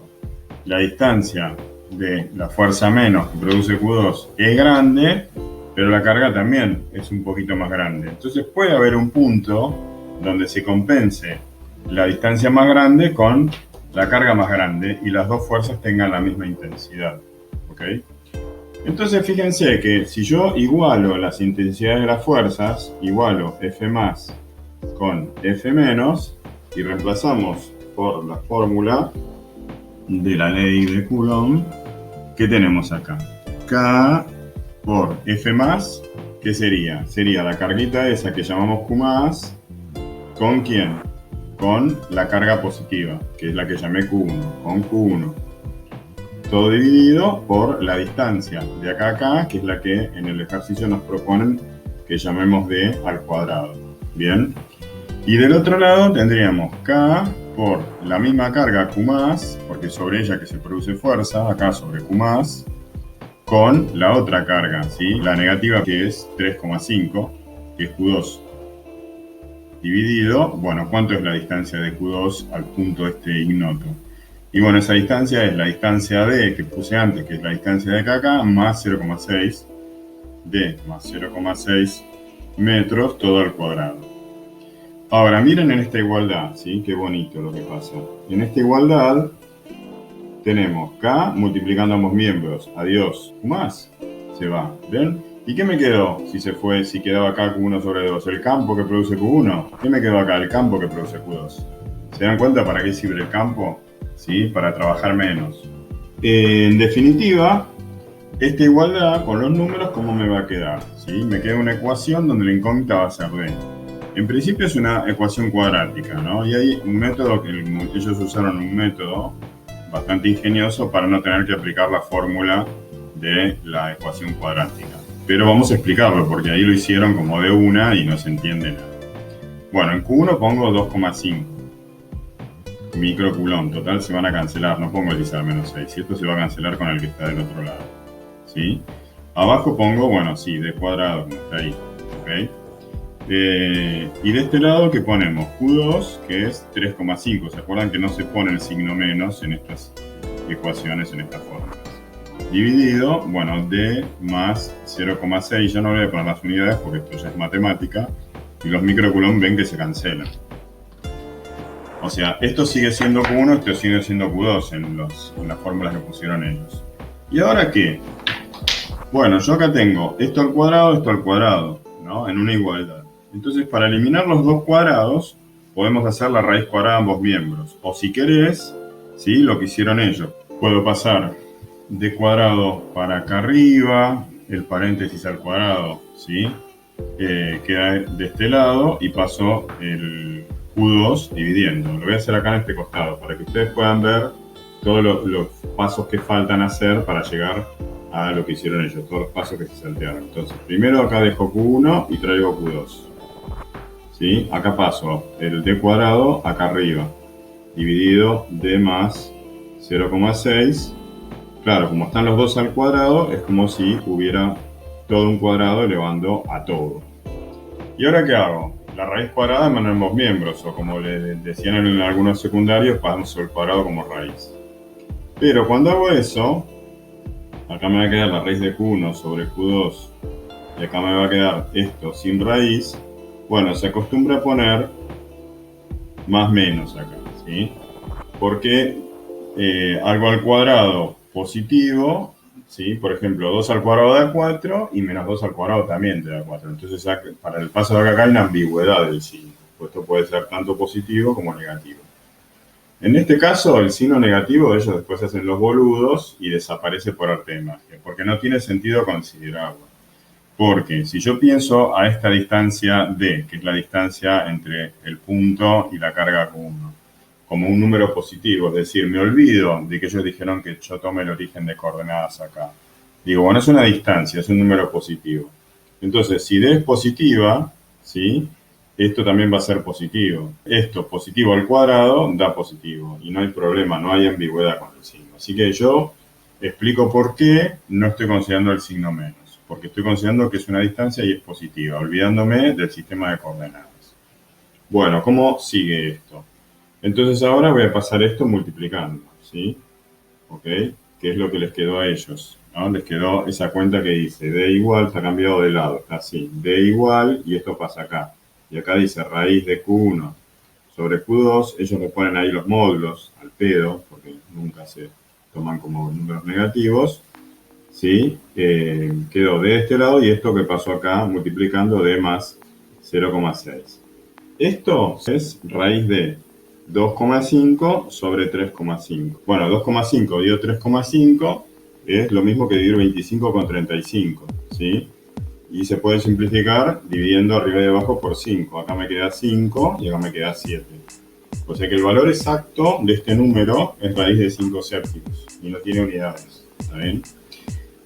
Speaker 1: La distancia de la fuerza menos que produce Q2 es grande, pero la carga también es un poquito más grande. Entonces puede haber un punto donde se compense la distancia más grande con la carga más grande y las dos fuerzas tengan la misma intensidad. ¿Ok? Entonces fíjense que si yo igualo las intensidades de las fuerzas, igualo F+ con F- y reemplazamos por la fórmula de la ley de Coulomb, ¿qué tenemos acá? K por F+, ¿qué sería? Sería la carguita esa que llamamos Q+, ¿con quién? Con la carga positiva, que es la que llamé Q1, con Q1. todo dividido por la distancia de acá a acá, que es la que en el ejercicio nos proponen que llamemos d al cuadrado. Bien. Y del otro lado tendríamos k por la misma carga q más, porque sobre ella que se produce fuerza, acá sobre q más, con la otra carga, ¿sí? La negativa, que es 3,5, que es q2. Dividido, bueno, ¿cuánto es la distancia de q2 al punto este ignoto? Y bueno, esa distancia es la distancia d que puse antes, que es la distancia de acá, más 0,6, d más 0,6 metros todo al cuadrado. Ahora, miren en esta igualdad, ¿sí? Qué bonito lo que pasa. En esta igualdad tenemos k multiplicando ambos miembros. Adiós. Q más se va. ¿Ven? ¿Y qué me quedó si se fue, si quedaba acá Q1 sobre 2? ¿El campo que produce Q1? ¿Qué me quedó acá? El campo que produce Q2. ¿Se dan cuenta para qué sirve el campo? ¿Sí? Para trabajar menos. En definitiva, esta igualdad con los números, ¿cómo me va a quedar? ¿Sí? Me queda una ecuación donde la incógnita va a ser d. En principio es una ecuación cuadrática, ¿no? Y hay un método que ellos usaron, un método bastante ingenioso para no tener que aplicar la fórmula de la ecuación cuadrática. Pero vamos a explicarlo porque ahí lo hicieron como de una y no se entiende nada. Bueno, en Q1 pongo 2,5 microcoulomb. Total se van a cancelar, no pongo el al menos 6. Y esto se va a cancelar con el que está del otro lado. ¿Sí? Abajo pongo, bueno, sí, d cuadrado, como está ahí. ¿Ok? Y de este lado que ponemos Q2, que es 3,5. ¿Se acuerdan que no se pone el signo menos en estas ecuaciones, en estas formas? Dividido, bueno, d más 0,6. Ya no voy a poner las unidades porque esto ya es matemática. Y los microcoulomb ven que se cancelan. O sea, esto sigue siendo Q1, esto sigue siendo Q2 en las fórmulas que pusieron ellos. ¿Y ahora qué? Bueno, yo acá tengo esto al cuadrado, ¿no? En una igualdad. Entonces, para eliminar los dos cuadrados, podemos hacer la raíz cuadrada de ambos miembros. O si querés, ¿sí? Lo que hicieron ellos. Puedo pasar d cuadrado para acá arriba, el paréntesis al cuadrado, ¿sí? Queda de este lado y paso el Q2 dividiendo. Lo voy a hacer acá en este costado para que ustedes puedan ver todos los pasos que faltan hacer para llegar a lo que hicieron ellos, todos los pasos que se saltearon. Entonces, primero acá dejo Q1 y traigo Q2. ¿Sí? Acá paso el d cuadrado acá arriba, dividido d más 0,6. Claro, como están los dos al cuadrado, es como si hubiera todo un cuadrado elevando a todo. ¿Y ahora qué hago? La raíz cuadrada en ambos miembros, o como le decían en algunos secundarios, paso el cuadrado como raíz. Pero cuando hago eso, acá me va a quedar la raíz de Q1 sobre Q2, y acá me va a quedar esto sin raíz. Bueno, se acostumbra a poner más menos acá, ¿sí? Porque algo al cuadrado positivo, ¿sí? Por ejemplo, 2 al cuadrado da 4 y menos 2 al cuadrado también te da 4. Entonces, para el paso de acá hay una ambigüedad del signo. Pues esto puede ser tanto positivo como negativo. En este caso, el signo negativo, ellos después hacen los boludos y desaparece por arte de magia, porque no tiene sentido considerarlo. Porque si yo pienso a esta distancia d, que es la distancia entre el punto y la carga Q1, como un número positivo, es decir, me olvido de que ellos dijeron que yo tome el origen de coordenadas acá. Digo, bueno, es una distancia, es un número positivo. Entonces, si d es positiva, ¿sí? Esto también va a ser positivo. Esto positivo al cuadrado da positivo. Y no hay problema, no hay ambigüedad con el signo. Así que yo explico por qué no estoy considerando el signo menos. Porque estoy considerando que es una distancia y es positiva, olvidándome del sistema de coordenadas. Bueno, ¿cómo sigue esto? Entonces ahora voy a pasar esto multiplicando, ¿sí? ¿Ok? Que es lo que les quedó a ellos, ¿no? Les quedó esa cuenta que dice d igual, está cambiado de lado, está así, d igual y esto pasa acá. Y acá dice raíz de Q1 sobre Q2, ellos le ponen ahí los módulos al pedo, porque nunca se toman como números negativos, ¿sí? Quedó de este lado y esto que pasó acá multiplicando d más 0,6. Esto es raíz de 2,5 sobre 3,5. Bueno, 2,5 dividido 3,5 es lo mismo que dividir 25 con 35, ¿sí? Y se puede simplificar dividiendo arriba y abajo por 5. Acá me queda 5 y acá me queda 7. O sea que el valor exacto de este número es raíz de 5 séptimos y no tiene unidades. ¿Está bien?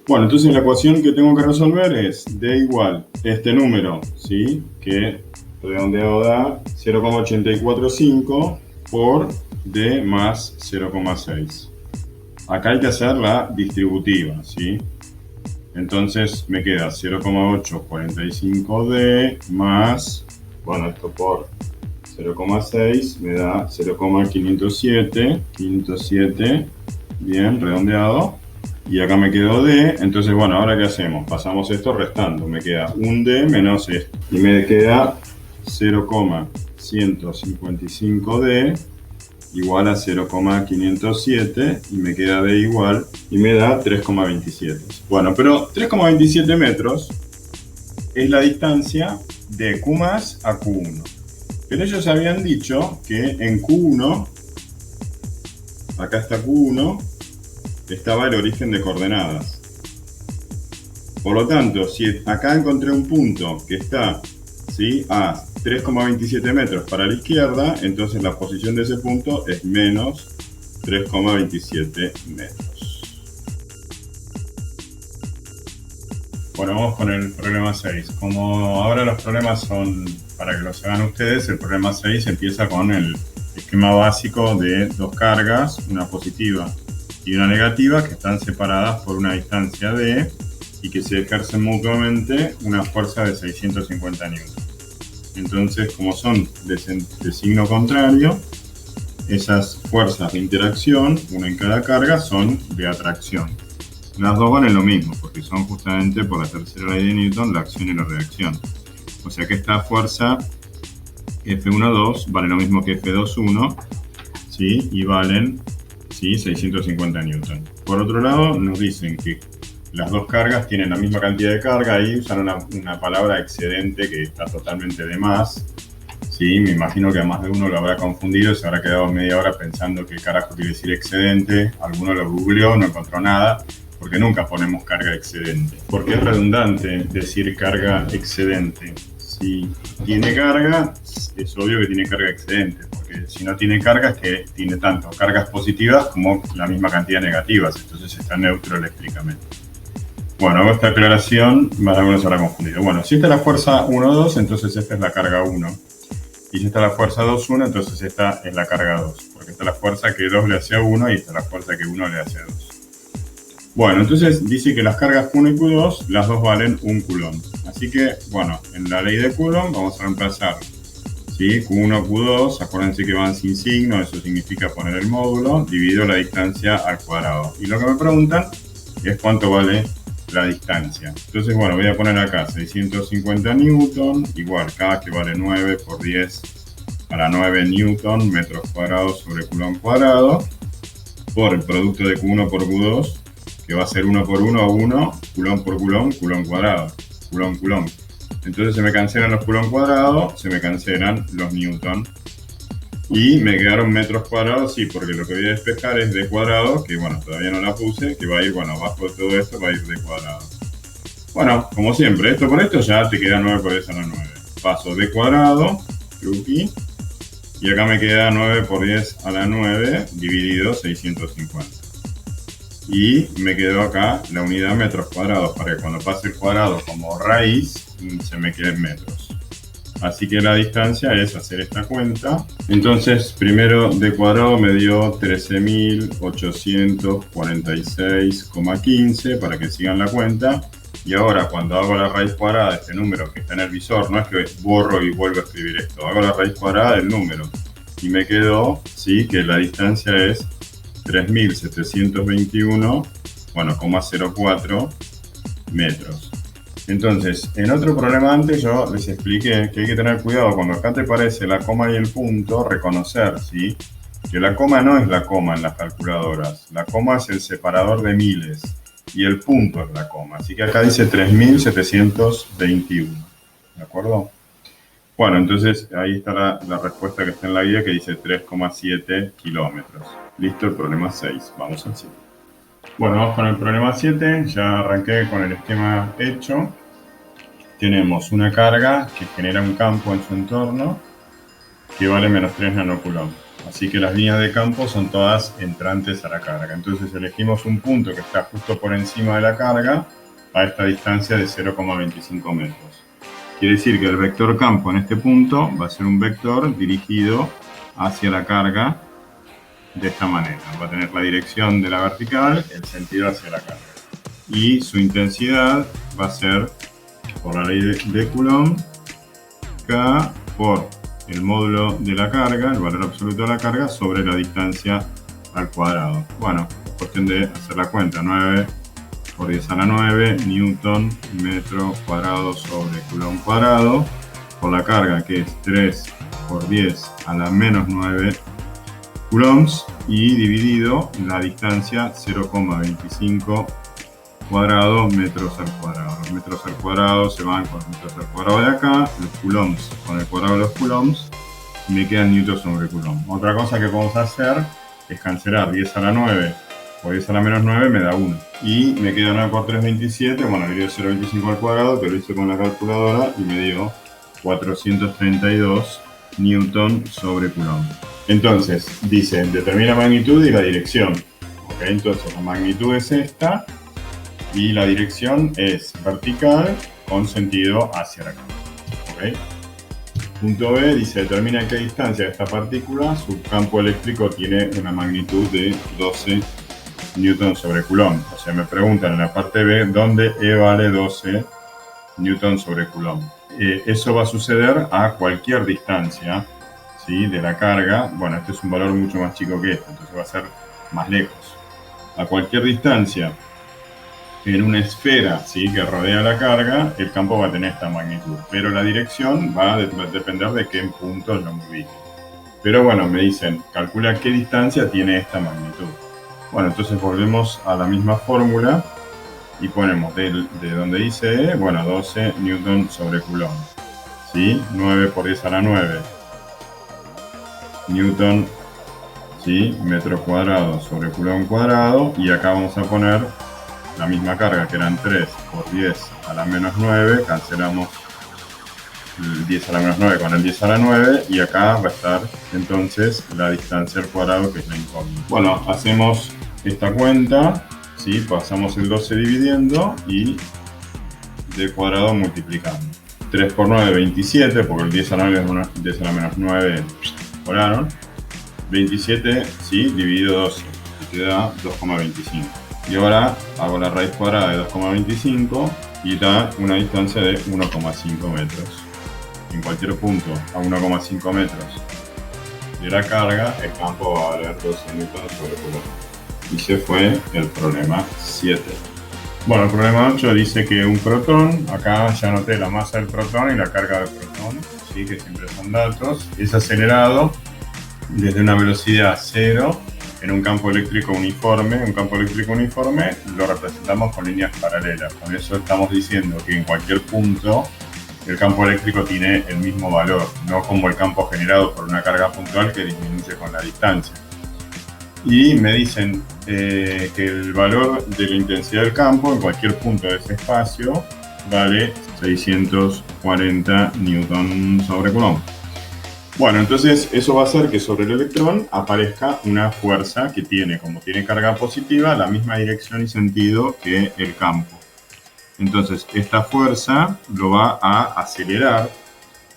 Speaker 1: Bueno, entonces la ecuación que tengo que resolver es d igual este número, ¿sí? Que redondeado da 0,845 por d más 0,6. Acá hay que hacer la distributiva, ¿sí? Entonces me queda 0,845d más, bueno, esto por 0,6 me da 0,507, 507, bien, redondeado. Y acá me quedó d, entonces bueno, ¿ahora qué hacemos? Pasamos esto restando, me queda un d menos esto. Y me queda 0,155d igual a 0,507 y me queda d igual y me da 3,27. Bueno, pero 3,27 metros es la distancia de Q más a Q1. Pero ellos habían dicho que en Q1, acá está Q1, estaba el origen de coordenadas. Por lo tanto, si acá encontré un punto que está, ¿sí?, a 3,27 metros para la izquierda, entonces la posición de ese punto es menos 3,27 metros. Bueno, vamos con el problema 6. Como ahora los problemas son, para que los hagan ustedes, el problema 6 empieza con el esquema básico de dos cargas, una positiva y una negativa, que están separadas por una distancia d y que se ejercen mutuamente una fuerza de 650 newtons. Entonces, como son de signo contrario, esas fuerzas de interacción, una en cada carga, son de atracción. Las dos valen lo mismo, porque son justamente por la tercera ley de Newton, la acción y la reacción. O sea que esta fuerza F1,2 vale lo mismo que F2,1, ¿sí? Y valen, ¿sí?, 650 newton. Por otro lado, nos dicen que las dos cargas tienen la misma cantidad de carga. Ahí usan una palabra excedente que está totalmente de más. Sí, me imagino que a más de uno lo habrá confundido, se habrá quedado media hora pensando qué carajo quiere decir excedente. Alguno lo googleó, no encontró nada, porque nunca ponemos carga excedente. Porque es redundante decir carga excedente. Si tiene carga, es obvio que tiene carga excedente, porque si no tiene carga es que tiene tanto cargas positivas como la misma cantidad de negativas, entonces está neutro eléctricamente. Bueno, hago esta aclaración, más o menos se habrá confundido. Bueno, si esta es la fuerza 1,2, entonces esta es la carga 1. Y si esta es la fuerza 2,1, entonces esta es la carga 2. Porque esta es la fuerza que 2 le hace a 1 y esta es la fuerza que 1 le hace a 2. Bueno, entonces dice que las cargas Q1 y Q2, las dos valen 1 coulomb. Así que, bueno, en la ley de Coulomb vamos a reemplazar, ¿sí?, Q1, Q2, acuérdense que van sin signo, eso significa poner el módulo, dividido la distancia al cuadrado. Y lo que me preguntan es cuánto vale la distancia. Entonces, bueno, voy a poner acá 650 newton, igual K, que vale 9 por 10 a la 9 newton, metros cuadrados sobre coulomb cuadrado, por el producto de Q1 por Q2, que va a ser 1 por 1 a 1, coulomb por coulomb, coulomb cuadrado, coulomb, coulomb. Entonces se me cancelan los coulomb cuadrados, se me cancelan los newton. Y me quedaron metros cuadrados, sí, porque lo que voy a despejar es d cuadrado, que bueno, todavía no la puse, que va a ir, bueno, abajo de todo esto va a ir d cuadrado. Bueno, como siempre, esto por esto ya te queda 9 por 10 a la 9. Paso d cuadrado, truqui, y acá me queda 9 por 10 a la 9 dividido 650. Y me quedó acá la unidad metros cuadrados, para que cuando pase el cuadrado como raíz, se me queden metros. Así que la distancia es hacer esta cuenta. Entonces, primero d cuadrado me dio 13.846,15 para que sigan la cuenta. Y ahora, cuando hago la raíz cuadrada de este número que está en el visor, no es que borro y vuelvo a escribir esto, hago la raíz cuadrada del número. Y me quedó, sí, que la distancia es 3.721, bueno, 0,04 metros. Entonces, en otro problema antes yo les expliqué que hay que tener cuidado cuando acá te aparece la coma y el punto, reconocer, ¿sí?, que la coma no es la coma en las calculadoras. La coma es el separador de miles y el punto es la coma. Así que acá dice 3.721, ¿de acuerdo? Bueno, entonces ahí está la respuesta que está en la guía, que dice 3,7 kilómetros. Listo, el problema 6. Vamos al 7. Bueno, vamos con el problema 7. Ya arranqué con el esquema hecho. Tenemos una carga que genera un campo en su entorno que vale menos 3 nanocoulomb. Así que las líneas de campo son todas entrantes a la carga. Entonces elegimos un punto que está justo por encima de la carga a esta distancia de 0,25 metros. Quiere decir que el vector campo en este punto va a ser un vector dirigido hacia la carga de esta manera. Va a tener la dirección de la vertical, el sentido hacia la carga. Y su intensidad va a ser, por la ley de Coulomb, K por el módulo de la carga, el valor absoluto de la carga, sobre la distancia al cuadrado. Bueno, cuestión de hacer la cuenta. 9 por 10 a la 9 newton metro cuadrado sobre coulomb cuadrado, por la carga, que es 3 por 10 a la menos 9 coulombs, y dividido la distancia 0,25 cuadrado metros al cuadrado. Los metros al cuadrado se van con los metros al cuadrado de acá, los coulombs con el cuadrado de los coulombs, y me quedan newton sobre coulomb. Otra cosa que podemos hacer es cancelar 10 a la 9 por 10 a la menos 9, me da 1. Y me queda 9 por 3, 27, bueno, divido 0,25 al cuadrado, que lo hice con la calculadora, y me dio 432 newton sobre coulomb. Entonces, dice, determina la magnitud y la dirección. Ok, entonces la magnitud es esta, y la dirección es vertical con sentido hacia la carga. ¿Okay? Punto B dice, determina a qué distancia de esta partícula su campo eléctrico tiene una magnitud de 12 newton sobre coulomb. O sea, me preguntan en la parte B dónde E vale 12 newton sobre coulomb. Eso va a suceder a cualquier distancia, ¿sí?, de la carga. Bueno, este es un valor mucho más chico que este, entonces va a ser más lejos. A cualquier distancia en una esfera, ¿sí?, que rodea la carga, el campo va a tener esta magnitud, pero la dirección va a depender de qué punto lo ubique. Pero bueno, me dicen, calcula qué distancia tiene esta magnitud. Bueno, entonces volvemos a la misma fórmula y ponemos de donde dice E, bueno, 12 newton sobre coulomb, ¿sí? 9 por 10 a la 9 newton, ¿sí?, metro cuadrado sobre coulomb cuadrado, y acá vamos a poner la misma carga, que eran 3 por 10 a la menos 9, cancelamos el 10 a la menos 9 con el 10 a la 9, y acá va a estar entonces la distancia al cuadrado, que es la incógnita. Bueno, hacemos esta cuenta, ¿sí?, pasamos el 12 dividiendo y de cuadrado multiplicando. 3 por 9, 27, porque el 10 a la 9 es una, 10 a la menos 9 volaron. 27, ¿sí?, dividido 12, y queda 2,25. Y ahora hago la raíz cuadrada de 2,25 y da una distancia de 1,5 metros. En cualquier punto a 1,5 metros de la carga, el campo va a valer 12 newtons sobre coulomb. Y se fue el problema 7. Bueno, el problema 8 dice que un protón, acá ya anoté la masa del protón y la carga del protón, ¿sí?, que siempre son datos, es acelerado desde una velocidad 0 en un campo eléctrico uniforme. Un campo eléctrico uniforme lo representamos con líneas paralelas. Con eso estamos diciendo que en cualquier punto el campo eléctrico tiene el mismo valor, no como el campo generado por una carga puntual que disminuye con la distancia. Y me dicen que el valor de la intensidad del campo en cualquier punto de ese espacio vale 640 newton sobre coulomb. Bueno, entonces eso va a hacer que sobre el electrón aparezca una fuerza que tiene, como tiene carga positiva, la misma dirección y sentido que el campo. Entonces esta fuerza lo va a acelerar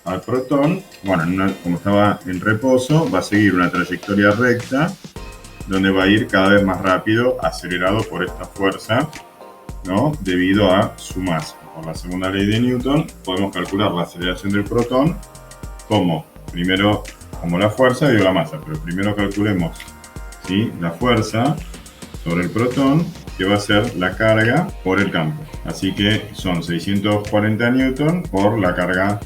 Speaker 1: al protón. Bueno, como estaba en reposo, va a seguir una trayectoria recta donde va a ir cada vez más rápido, acelerado por esta fuerza, ¿no?, debido a su masa. Por la segunda ley de Newton podemos calcular la aceleración del protón como, primero, como la fuerza y la masa, pero primero calculemos, ¿sí?, la fuerza sobre el protón, que va a ser la carga por el campo. Así que son 640 newton por la carga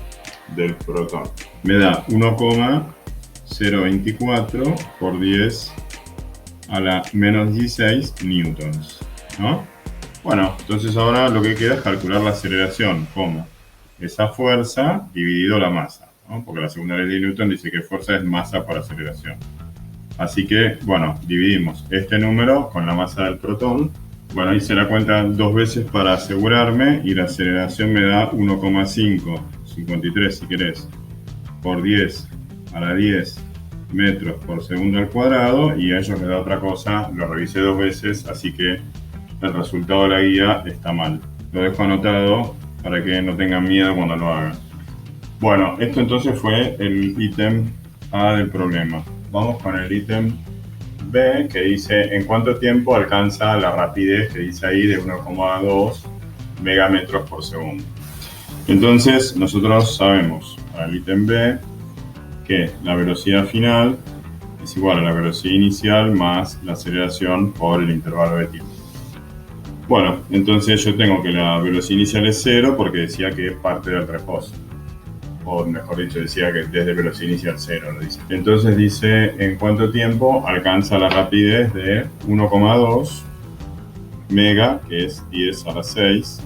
Speaker 1: del protón. Me da 1,024 por 10 a la menos 16 newtons, ¿no? Bueno, entonces ahora lo que queda es calcular la aceleración como esa fuerza dividido la masa, ¿no?, porque la segunda ley de Newton dice que fuerza es masa por aceleración. Así que, bueno, dividimos este número con la masa del protón. Bueno, hice la cuenta 2 veces para asegurarme y la aceleración me da 1,5, 53 si querés, por 10 a la 10 metros por segundo al cuadrado, y a ellos les da otra cosa. Lo revisé 2 veces, así que el resultado de la guía está mal. Lo dejo anotado para que no tengan miedo cuando lo hagan. Bueno, esto entonces fue el ítem A del problema. Vamos con el ítem B, que dice en cuánto tiempo alcanza la rapidez, que dice ahí, de 1,2 megametros por segundo. Entonces nosotros sabemos para el ítem B que la velocidad final es igual a la velocidad inicial más la aceleración por el intervalo de tiempo. Bueno, entonces yo tengo que la velocidad inicial es 0 porque decía que parte del reposo. O mejor dicho, decía que desde velocidad inicial 0 lo dice. Entonces dice en cuánto tiempo alcanza la rapidez de 1,2 mega, que es 10 a la 6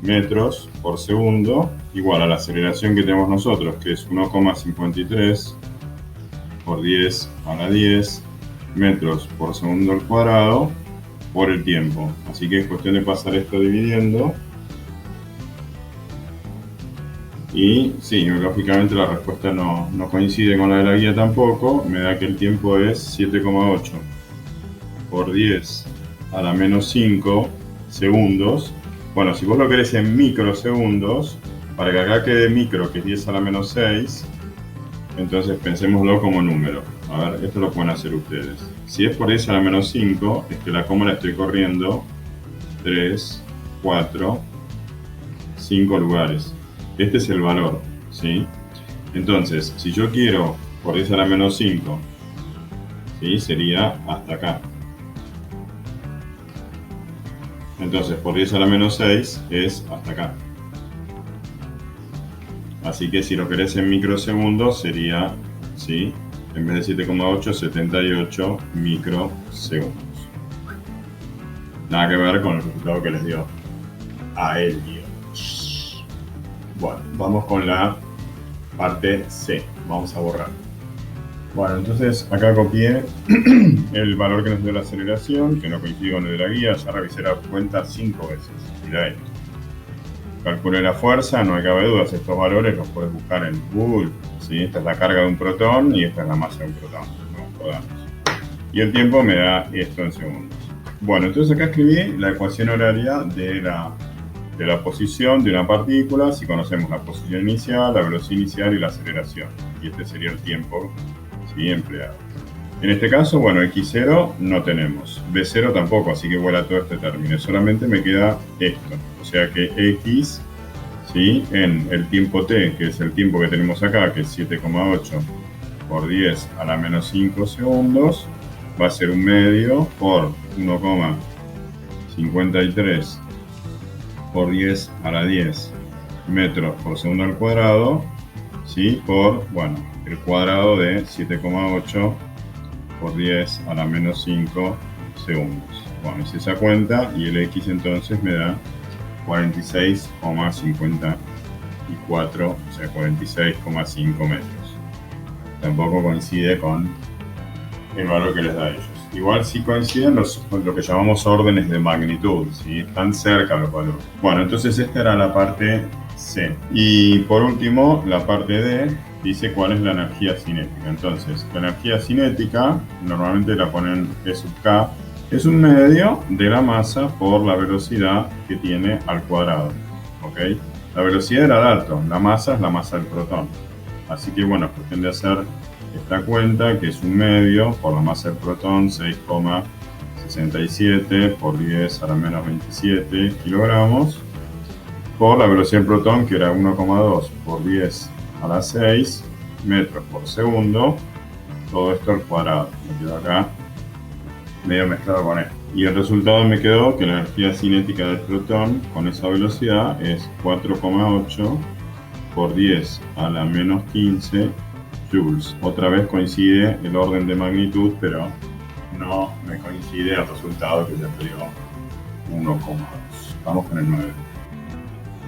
Speaker 1: metros por segundo, igual a la aceleración que tenemos nosotros, que es 1,53 por 10 a la 10 metros por segundo al cuadrado por el tiempo. Así que es cuestión de pasar esto dividiendo. Y sí, lógicamente la respuesta no coincide con la de la guía tampoco. Me da que el tiempo es 7,8 por 10 a la menos 5 segundos. Bueno, si vos lo querés en microsegundos, para que acá quede micro, que es 10 a la menos 6, entonces pensémoslo como número. A ver, esto lo pueden hacer ustedes. Si es por 10 a la menos 5, es que la coma la estoy corriendo 3, 4, 5 lugares. Este es el valor, ¿sí? Entonces, si yo quiero por 10 a la menos 5, ¿sí? Sería hasta acá. Entonces, por 10 a la menos 6 es hasta acá. Así que si lo querés en microsegundos sería, ¿sí? En vez de 7,8, 78 microsegundos. Nada que ver con el resultado que les dio a Elio. Bueno, vamos con la parte C. Vamos a borrar. Bueno, entonces acá copié el valor que nos dio la aceleración, que no coincide con el de la guía. Ya revisé la cuenta 5 veces. Mirá esto. Calculé la fuerza, no hay cabe dudas. Estos valores los puedes buscar en Google, ¿sí? Esta es la carga de un protón y esta es la masa de un protón. No jodamos. Y el tiempo me da esto en segundos. Bueno, entonces acá escribí la ecuación horaria de la posición de una partícula, si conocemos la posición inicial, la velocidad inicial y la aceleración. Y este sería el tiempo, ¿sí? Empleado. En este caso, bueno, x0 no tenemos, b0 tampoco, así que vuela todo este término. Solamente me queda esto. O sea que x, ¿sí? En el tiempo t, que es el tiempo que tenemos acá, que es 7,8 por 10 a la menos 5 segundos, va a ser un medio por 1,53 por 10 a la 10 metros por segundo al cuadrado, ¿sí? Por, bueno, el cuadrado de 7,8 por 10 a la menos 5 segundos. Bueno, hice esa cuenta y el x entonces me da 46,54, o sea, 46,5 metros. Tampoco coincide con el valor que les da a ellos. Igual sí coinciden lo que llamamos órdenes de magnitud, ¿sí? Están cerca los valores. Bueno, entonces esta era la parte C. Y por último, la parte D dice cuál es la energía cinética. Entonces, la energía cinética, normalmente la ponen E sub K, es un medio de la masa por la velocidad que tiene al cuadrado. ¿Ok? La velocidad era dato, la masa es la masa del protón. Así que bueno, es cuestión de hacer esta cuenta, que es un medio por la masa del protón, 6,67 por 10 a la menos 27 kilogramos, por la velocidad del protón, que era 1,2 por 10 a la 6 metros por segundo, todo esto al cuadrado. Me quedó acá medio mezclado con esto. Y el resultado me quedó que la energía cinética del protón con esa velocidad es 4,8 por 10 a la menos 15 joules. Otra vez coincide el orden de magnitud, pero no me coincide el resultado que ya te dio 1,2. Vamos con el 9.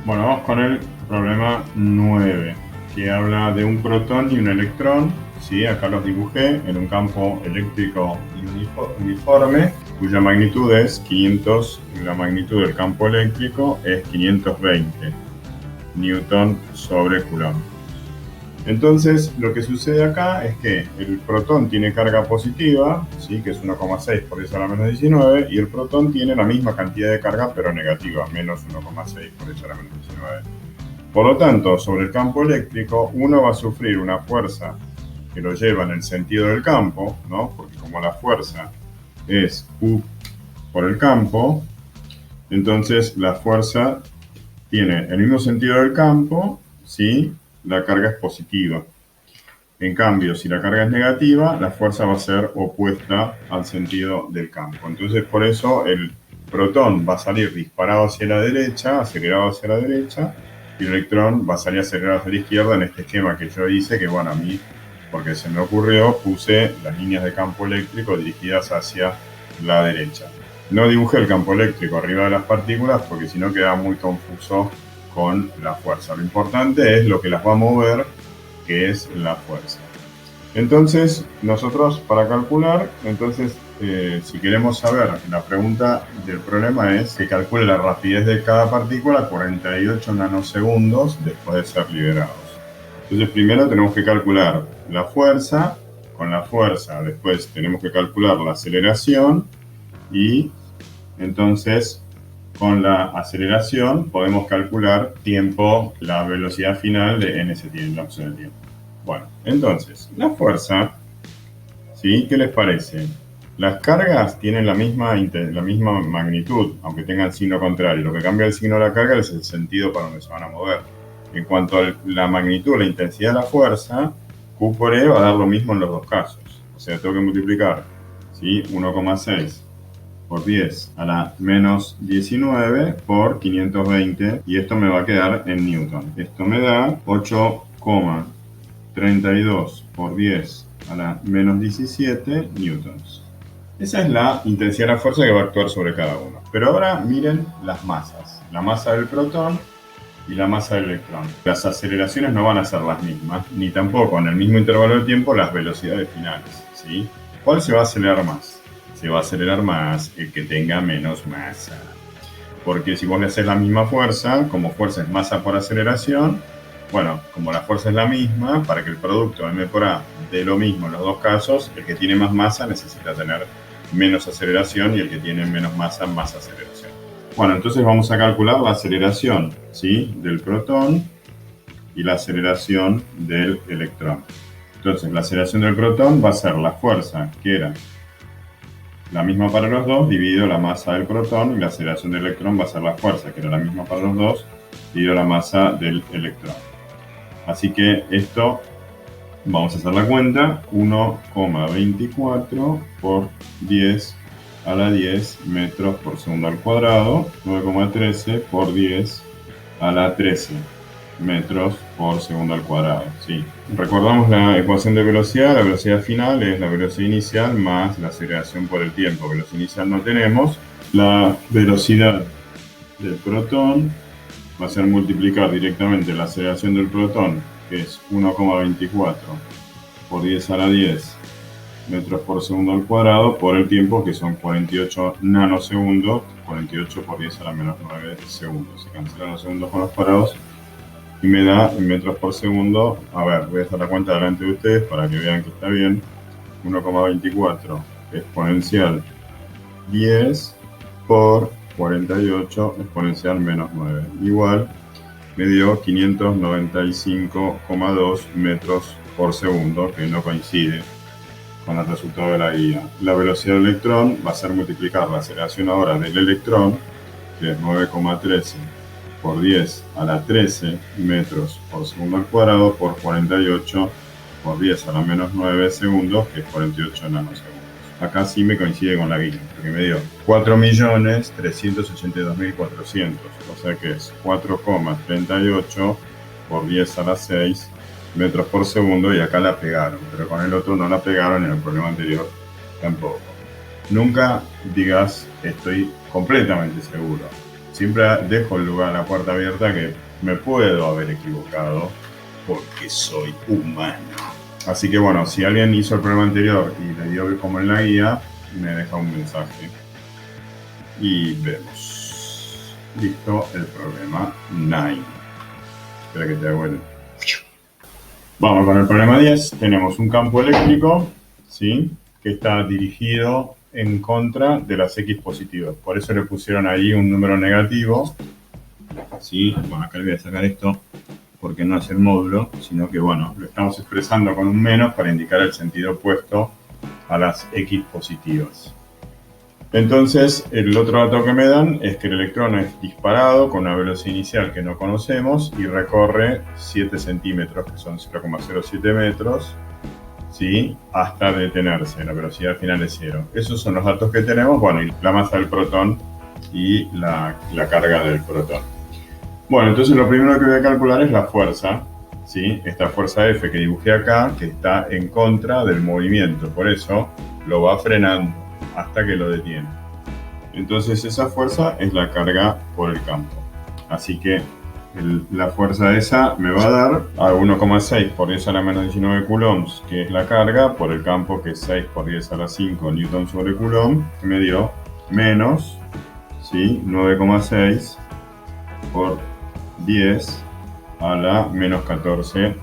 Speaker 1: Bueno, vamos con el problema 9, que habla de un protón y un electrón. ¿Sí? Acá los dibujé en un campo eléctrico uniforme, cuya magnitud es 500, la magnitud del campo eléctrico es 520 newton sobre coulomb. Entonces, lo que sucede acá es que el protón tiene carga positiva, ¿sí? Que es 1,6 por 10 a la menos 19, y el protón tiene la misma cantidad de carga, pero negativa, menos 1,6 por 10 a la menos 19. Por lo tanto, sobre el campo eléctrico, uno va a sufrir una fuerza que lo lleva en el sentido del campo, ¿no? Porque como la fuerza es U por el campo, entonces la fuerza tiene el mismo sentido del campo, ¿sí? La carga es positiva. En cambio, si la carga es negativa, la fuerza va a ser opuesta al sentido del campo. Entonces, por eso el protón va a salir disparado hacia la derecha, acelerado hacia la derecha, y el electrón va a salir acelerado hacia la izquierda en este esquema que yo hice, que bueno, a mí, porque se me ocurrió, puse las líneas de campo eléctrico dirigidas hacia la derecha. No dibujé el campo eléctrico arriba de las partículas porque si no queda muy confuso con la fuerza. Lo importante es lo que las va a mover, que es la fuerza. Entonces, nosotros para calcular, si queremos saber, la pregunta del problema es que calcule la rapidez de cada partícula a 48 nanosegundos después de ser liberados. Entonces, primero tenemos que calcular la fuerza, con la fuerza después tenemos que calcular la aceleración y entonces con la aceleración podemos calcular tiempo, la velocidad final en ese lapso de tiempo. Bueno, entonces, la fuerza, ¿sí? ¿Qué les parece? Las cargas tienen la misma magnitud, aunque tengan signo contrario. Lo que cambia el signo de la carga es el sentido para donde se van a mover. En cuanto a la magnitud, la intensidad de la fuerza, Q por E va a dar lo mismo en los dos casos. O sea, tengo que multiplicar, ¿sí? 1,6 por 10 a la menos 19 por 520 y esto me va a quedar en Newton. Esto me da 8,32 por 10 a la menos 17 newtons. Esa es la intensidad de la fuerza que va a actuar sobre cada uno. Pero ahora miren las masas. La masa del protón y la masa del electrón. Las aceleraciones no van a ser las mismas, ni tampoco en el mismo intervalo de tiempo las velocidades finales, ¿sí? ¿Cuál se va a acelerar más? Se va a acelerar más el que tenga menos masa. Porque si vos le haces la misma fuerza, como fuerza es masa por aceleración, bueno, como la fuerza es la misma, para que el producto M por A dé lo mismo en los dos casos, el que tiene más masa necesita tener menos aceleración y el que tiene menos masa, más aceleración. Bueno, entonces vamos a calcular la aceleración, ¿sí? Del protón y la aceleración del electrón. Entonces, la aceleración del protón va a ser la fuerza, que era la misma para los dos, dividido la masa del protón, y la aceleración del electrón va a ser la fuerza, que era la misma para los dos, dividido la masa del electrón. Así que esto, vamos a hacer la cuenta, 1,24 por 10 a la 10 metros por segundo al cuadrado, 9,13 por 10 a la 13 metros por segundo al cuadrado. Sí. Recordamos la ecuación de velocidad. La velocidad final es la velocidad inicial más la aceleración por el tiempo. Velocidad inicial no tenemos. La velocidad del protón va a ser multiplicar directamente la aceleración del protón, que es 1,24 por 10 a la 10 metros por segundo al cuadrado, por el tiempo, que son 48 nanosegundos. 48 por 10 a la menos 9 segundos. Se cancelan los segundos con los cuadrados y me da en metros por segundo. A ver, voy a hacer la cuenta delante de ustedes para que vean que está bien. 1,24 exponencial 10 por 48 exponencial menos 9. Igual me dio 595,2 metros por segundo, que no coincide con el resultado de la guía. La velocidad del electrón va a ser multiplicar la aceleración ahora del electrón, que es 9,13 por 10 a la 13 metros por segundo al cuadrado, por 48 por 10 a la menos 9 segundos, que es 48 nanosegundos. Acá sí me coincide con la guía, porque me dio 4.382.400, o sea que es 4,38 por 10 a la 6 metros por segundo, y acá la pegaron, pero con el otro no la pegaron y en el problema anterior tampoco. Nunca digas estoy completamente seguro. Siempre dejo el lugar a la puerta abierta que me puedo haber equivocado porque soy humano. Así que bueno, si alguien hizo el problema anterior y le dio como en la guía, me deja un mensaje y vemos. Listo, el problema 9. Espera que te hago el... Vamos con el problema 10. Tenemos un campo eléctrico, ¿sí?, que está dirigido en contra de las X positivas. Por eso le pusieron ahí un número negativo, ¿sí? Bueno, acá le voy a sacar esto porque no es el módulo, sino que, bueno, lo estamos expresando con un menos para indicar el sentido opuesto a las X positivas. Entonces, el otro dato que me dan es que el electrón es disparado con una velocidad inicial que no conocemos y recorre 7 centímetros, que son 0,07 metros, ¿sí?, hasta detenerse. La velocidad final es 0. Esos son los datos que tenemos, bueno, y la masa del protón y la carga del protón. Bueno, entonces lo primero que voy a calcular es la fuerza, ¿sí? Esta fuerza F que dibujé acá, que está en contra del movimiento, por eso lo va frenando hasta que lo detiene. Entonces esa fuerza es la carga por el campo. Así que la fuerza esa me va a dar a 1,6 por 10 a la menos 19 coulombs, que es la carga, por el campo, que es 6 por 10 a la 5 newton sobre coulomb, que me dio menos, ¿sí?, 9,6 por 10 a la menos 14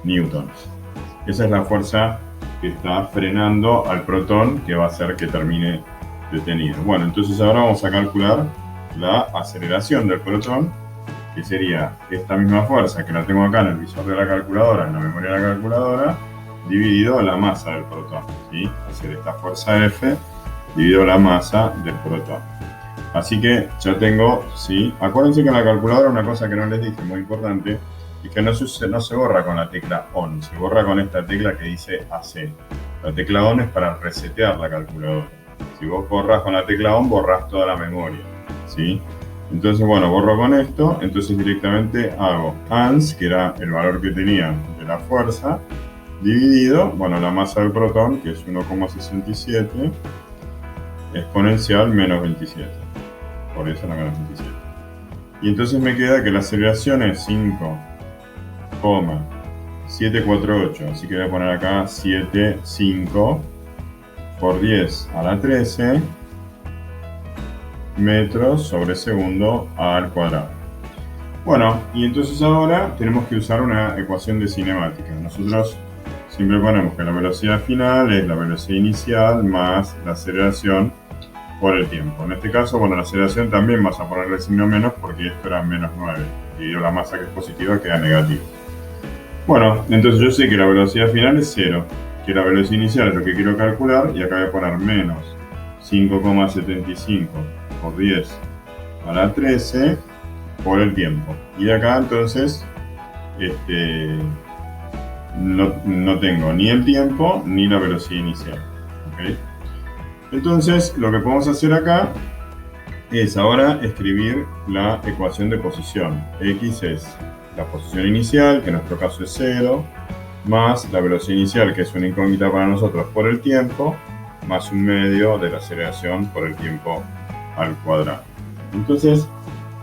Speaker 1: newtons. Esa es la fuerza que está frenando al protón, que va a hacer que termine detenido. Bueno, entonces ahora vamos a calcular la aceleración del protón, que sería esta misma fuerza que la tengo acá en el visor de la calculadora, en la memoria de la calculadora, dividido la masa del protón, ¿sí? Hacer esta fuerza F dividido la masa del protón. Así que ya tengo, ¿sí? Acuérdense que en la calculadora una cosa que no les dije, muy importante, es que no se borra con la tecla ON, se borra con esta tecla que dice AC. La tecla ON es para resetear la calculadora. Si vos borras con la tecla ON, borras toda la memoria, ¿sí? Entonces, bueno, borro con esto, entonces directamente hago ANS, que era el valor que tenía de la fuerza, dividido, bueno, la masa del protón, que es 1,67, exponencial menos 27. Por eso la menos 27. Y entonces me queda que la aceleración es 5,748. Así que voy a poner acá 7,5 por 10 a la 13 metros sobre segundo al cuadrado. Bueno, y entonces ahora tenemos que usar una ecuación de cinemática. Nosotros siempre ponemos que la velocidad final es la velocidad inicial más la aceleración por el tiempo. En este caso, bueno, la aceleración también vas a ponerle el signo menos porque esto era menos 9. Y la masa que es positiva queda negativa. Bueno, entonces yo sé que la velocidad final es 0, que la velocidad inicial es lo que quiero calcular, y acá voy a poner menos 5,75 por 10 a la 13 por el tiempo. Y de acá entonces no tengo ni el tiempo ni la velocidad inicial. ¿Okay? Entonces lo que podemos hacer acá es ahora escribir la ecuación de posición. X es la posición inicial, que en nuestro caso es 0, más la velocidad inicial, que es una incógnita para nosotros, por el tiempo, más un medio de la aceleración por el tiempo al cuadrado. Entonces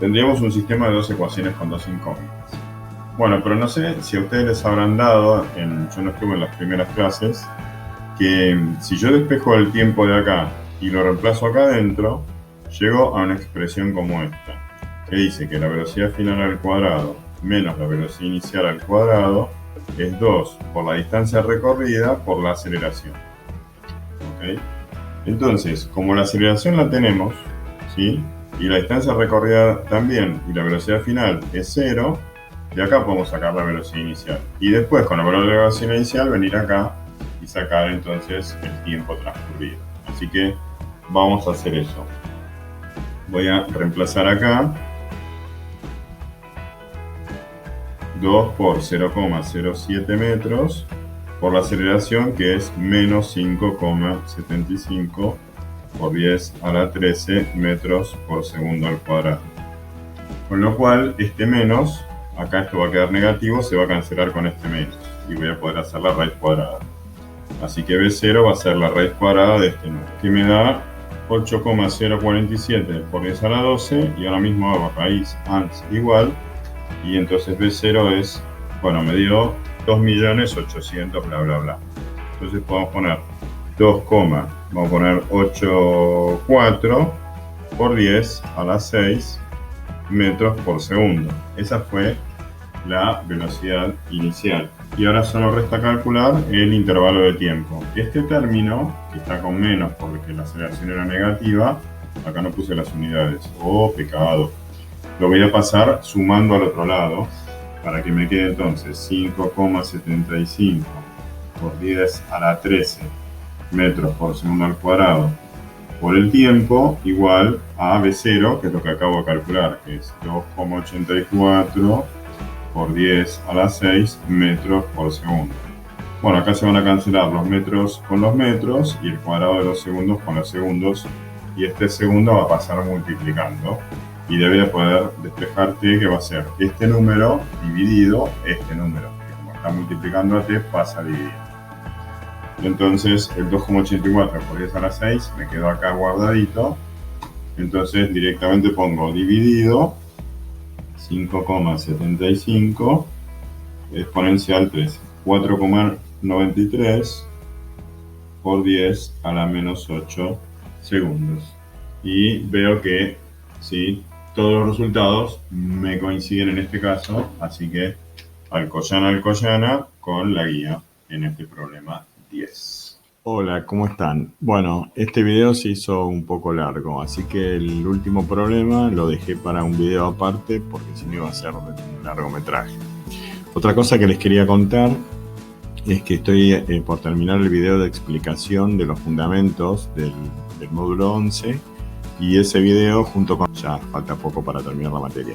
Speaker 1: tendríamos un sistema de dos ecuaciones con dos incógnitas. Bueno, pero no sé si a ustedes les habrán dado, yo no estuve en las primeras clases, que si yo despejo el tiempo de acá y lo reemplazo acá adentro, llego a una expresión como esta, que dice que la velocidad final al cuadrado menos la velocidad inicial al cuadrado es 2 por la distancia recorrida por la aceleración. ¿Okay? Entonces, como la aceleración la tenemos, ¿sí?, y la distancia recorrida también, y la velocidad final es 0, de acá podemos sacar la velocidad inicial. Y después, con el valor de la velocidad inicial, venir acá y sacar entonces el tiempo transcurrido. Así que vamos a hacer eso. Voy a reemplazar acá 2 por 0,07 metros por la aceleración, que es menos 5,75 por 10 a la 13 metros por segundo al cuadrado. Con lo cual este menos, acá esto va a quedar negativo, se va a cancelar con este menos y voy a poder hacer la raíz cuadrada. Así que B0 va a ser la raíz cuadrada de este número, que me da 8,047 por 10 a la 12, y ahora mismo hago raíz ANS igual, y entonces B0 es, bueno, me dio 2.800.000 bla bla bla. Entonces podemos poner 2, vamos a poner 8,4 por 10 a la 6 metros por segundo. Esa fue la velocidad inicial. Y ahora solo resta calcular el intervalo de tiempo. Este término, que está con menos porque la aceleración era negativa, acá no puse las unidades. ¡Oh, pecado! Lo voy a pasar sumando al otro lado para que me quede entonces 5,75 por 10 a la 13 metros por segundo al cuadrado por el tiempo igual a B0, que es lo que acabo de calcular, que es 2,84 por 10 a la 6 metros por segundo. Bueno, acá se van a cancelar los metros con los metros y el cuadrado de los segundos con los segundos, y este segundo va a pasar multiplicando y debe de poder despejarte que va a ser este número dividido este número, que como está multiplicando a t pasa a dividir. Entonces el 2,84 por 10 a la 6 me quedó acá guardadito, entonces directamente pongo dividido 5,75 exponencial 13, 4,93 por 10 a la menos 8 segundos. Y veo que sí, todos los resultados me coinciden en este caso, así que Alcoyana con la guía en este problema 10. Hola, ¿cómo están? Bueno, este video se hizo un poco largo, así que el último problema lo dejé para un video aparte porque si no iba a ser un largometraje. Otra cosa que les quería contar es que estoy por terminar el video de explicación de los fundamentos del módulo 11 y ese video junto con... ya falta poco para terminar la materia.